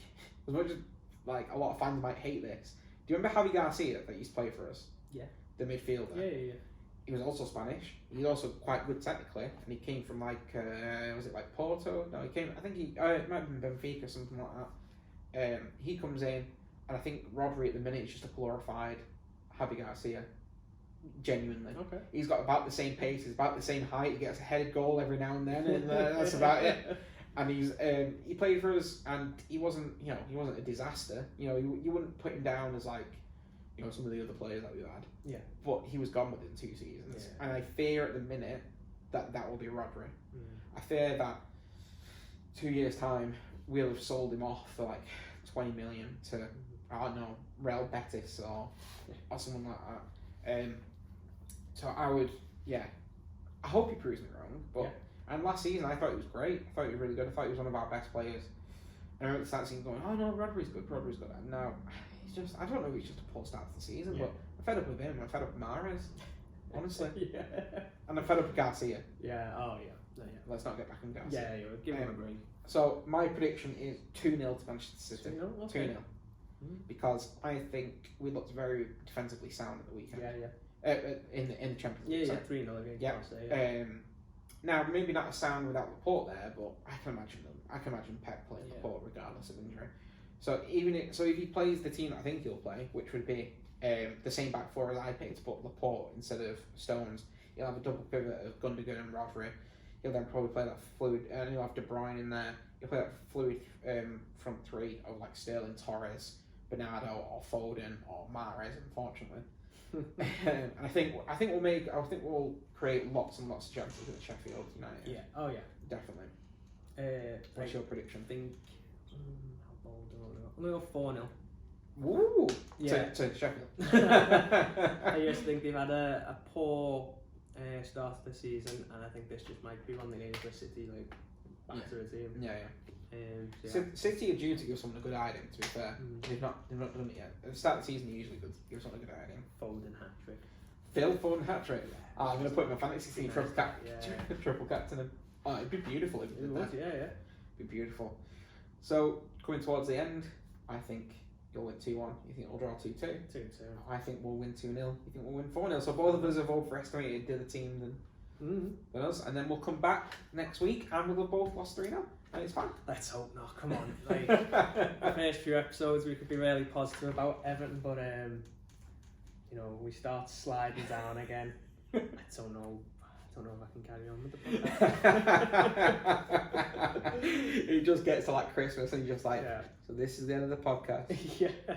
as much as like a lot of fans might hate this, do you remember Javi Garcia that used to play for us? Yeah. The midfielder. Yeah. He was also Spanish. He's also quite good technically, and he came from like was it like Porto? No, he came. I think it might have been Benfica, something like that. He comes in, and I think Rodri at the minute is just a glorified Javi Garcia. Genuinely, Okay. He's got about the same pace. He's about the same height. He gets a headed goal every now and then, and that's about it. And he played for us, and he wasn't a disaster. You wouldn't put him down as like some of the other players that we've had. Yeah. But he was gone within 2 seasons. Yeah. And I fear at the minute that will be Rodri. I fear that 2 years' time we'll have sold him off for like 20 million to, I don't know, Real Betis or someone like that. So I would, I hope he proves me wrong. But and last season I thought he was great. I thought he was really good. I thought he was one of our best players. And I remember the season going, oh no, Rodri's good. And now I don't know if he's just a poor start to the season, but I'm fed up with him. I'm fed up with Mahrez, honestly. And I'm fed up with Garcia. Yeah, oh yeah. Let's not get back on Garcia. Yeah, give him a break. So my prediction is 2-0 to Manchester City. 2-0? Okay. 2-0. Because I think we looked very defensively sound at the weekend. In the Champions League. Yeah, 3-0 against Barca. Now maybe not a sound without Laporte there, but I can imagine Pep playing Laporte regardless of injury. So if he plays the team that I think he'll play, which would be the same back four as I picked, but Laporte instead of Stones, he'll have a double pivot of Gundogan and Rodri. He'll then probably play that fluid, and he'll have De Bruyne in there. He'll play that fluid front three of like Sterling, Torres, Bernardo, or Foden, or Mahrez. Unfortunately, and I think we'll create lots and lots of chances at Sheffield United. Yeah. Oh yeah. Definitely. What's your prediction? I think how bold do I go? I'm gonna go 4-0. Woo! Yeah. To Sheffield. I just think they've had a poor start to the season, and I think this just might be one they need for City back to a team. City are due to give someone a good hiding. To be fair, they've not done it yet. At the start of the season, they usually give someone a good hiding. Foden hat trick. Phil Foden hat trick. I'm going to put him in my fantasy team triple captain him. Oh, it'd be beautiful if you did that. Yeah. It'd be beautiful. So coming towards the end, I think you'll win 2-1. You think we'll draw 2-2? 2-2. I think we'll win 2-0. You think we'll win 4-0? So both of us have voted for estimated the other team than us, and then we'll come back next week and we'll have both lost 3-0, and it's fine. Let's hope not. Come on. The first few episodes we could be really positive about Everton, but we start sliding down again. I don't know if I can carry on with the podcast. He just gets to like Christmas and he's just like, so this is the end of the podcast.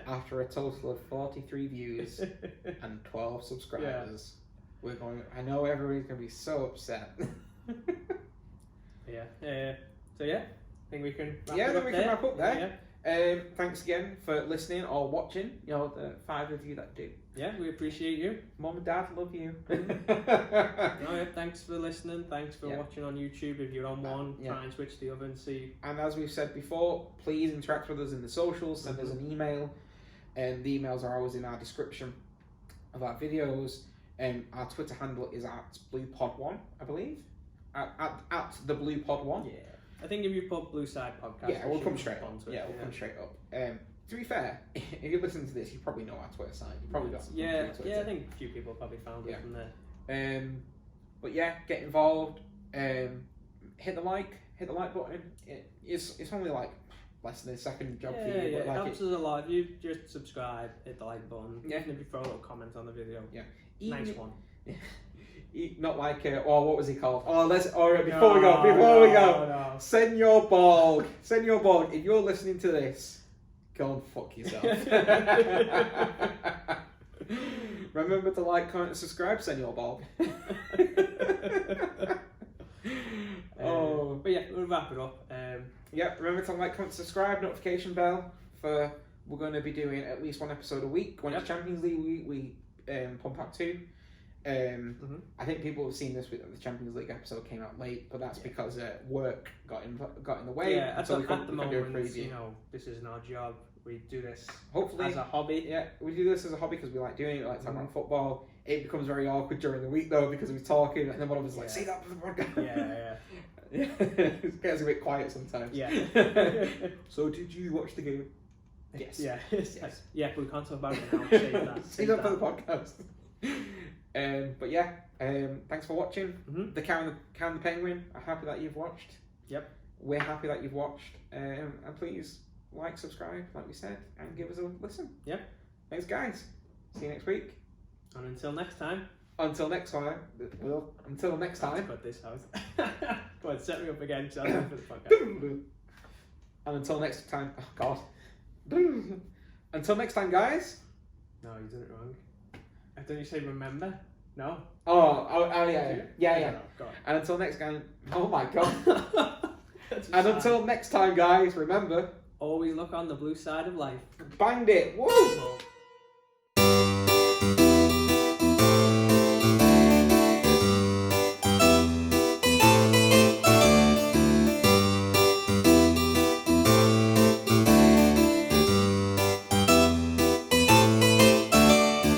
After a total of 43 views and 12 subscribers, we're going. I know everybody's going to be so upset. So I think we can wrap up there. Thanks again for listening or watching. The 5 of you that do. Yeah, we appreciate you. Mum and Dad love you. Thanks for listening. Thanks for watching on YouTube. If you're on one, try and switch the other and see. And as we've said before, please interact with us in the socials. Send us an email. And the emails are always in our description of our videos. Our Twitter handle is at BluePod1, I believe. At the BluePod1. Yeah. I think if you put Blue Side Podcast, we'll come straight up. We'll come straight up. To be fair, if you listen to this, you probably know our Twitter site. You probably got some. I think a few people probably found it from there. But get involved. Hit the like button. It's only like less than a second job for you. It helps us a lot. If you just subscribe, hit the like button. Even if you throw a little comment on the video. Nice one. Not like what was he called? Before we go. Send your ball. If you're listening to this, go and fuck yourself. Remember to like, comment, and subscribe. Send your ball. But we'll wrap it up. Remember to like, comment, subscribe, notification bell. We're going to be doing at least one episode a week. When it's Champions League, we pump out 2. I think people have seen this with the Champions League episode came out late, but that's because work got in the way. At the moment, this isn't our job. We do this hopefully as a hobby. Yeah, we do this as a hobby because we like doing it. We like talking about football. It becomes very awkward during the week though because we're talking and then one of us is like, say that for the podcast. Yeah. It gets a bit quiet sometimes. Yeah. So did you watch the game? Yes. Yeah. Yes. Yeah, but we can't talk about it now. Save that. Save that for the podcast. But yeah, thanks for watching. Mm-hmm. The Cow and the Penguin. I'm happy that you've watched. Yep. We're happy that you've watched. And please like, subscribe, like we said, and give us a listen. Yep. Thanks, guys. See you next week. And until next time. Until next time. Until next time. Cut this out. Go on, set me up again. So for the podcast. And until next time. Oh God. Until next time, guys. No, you did it wrong. Don't you say remember? No. Oh yeah. Go on. And until next time. Oh my God. And until next time, guys. Remember. Always look on the blue side of life. Banged it. Woo.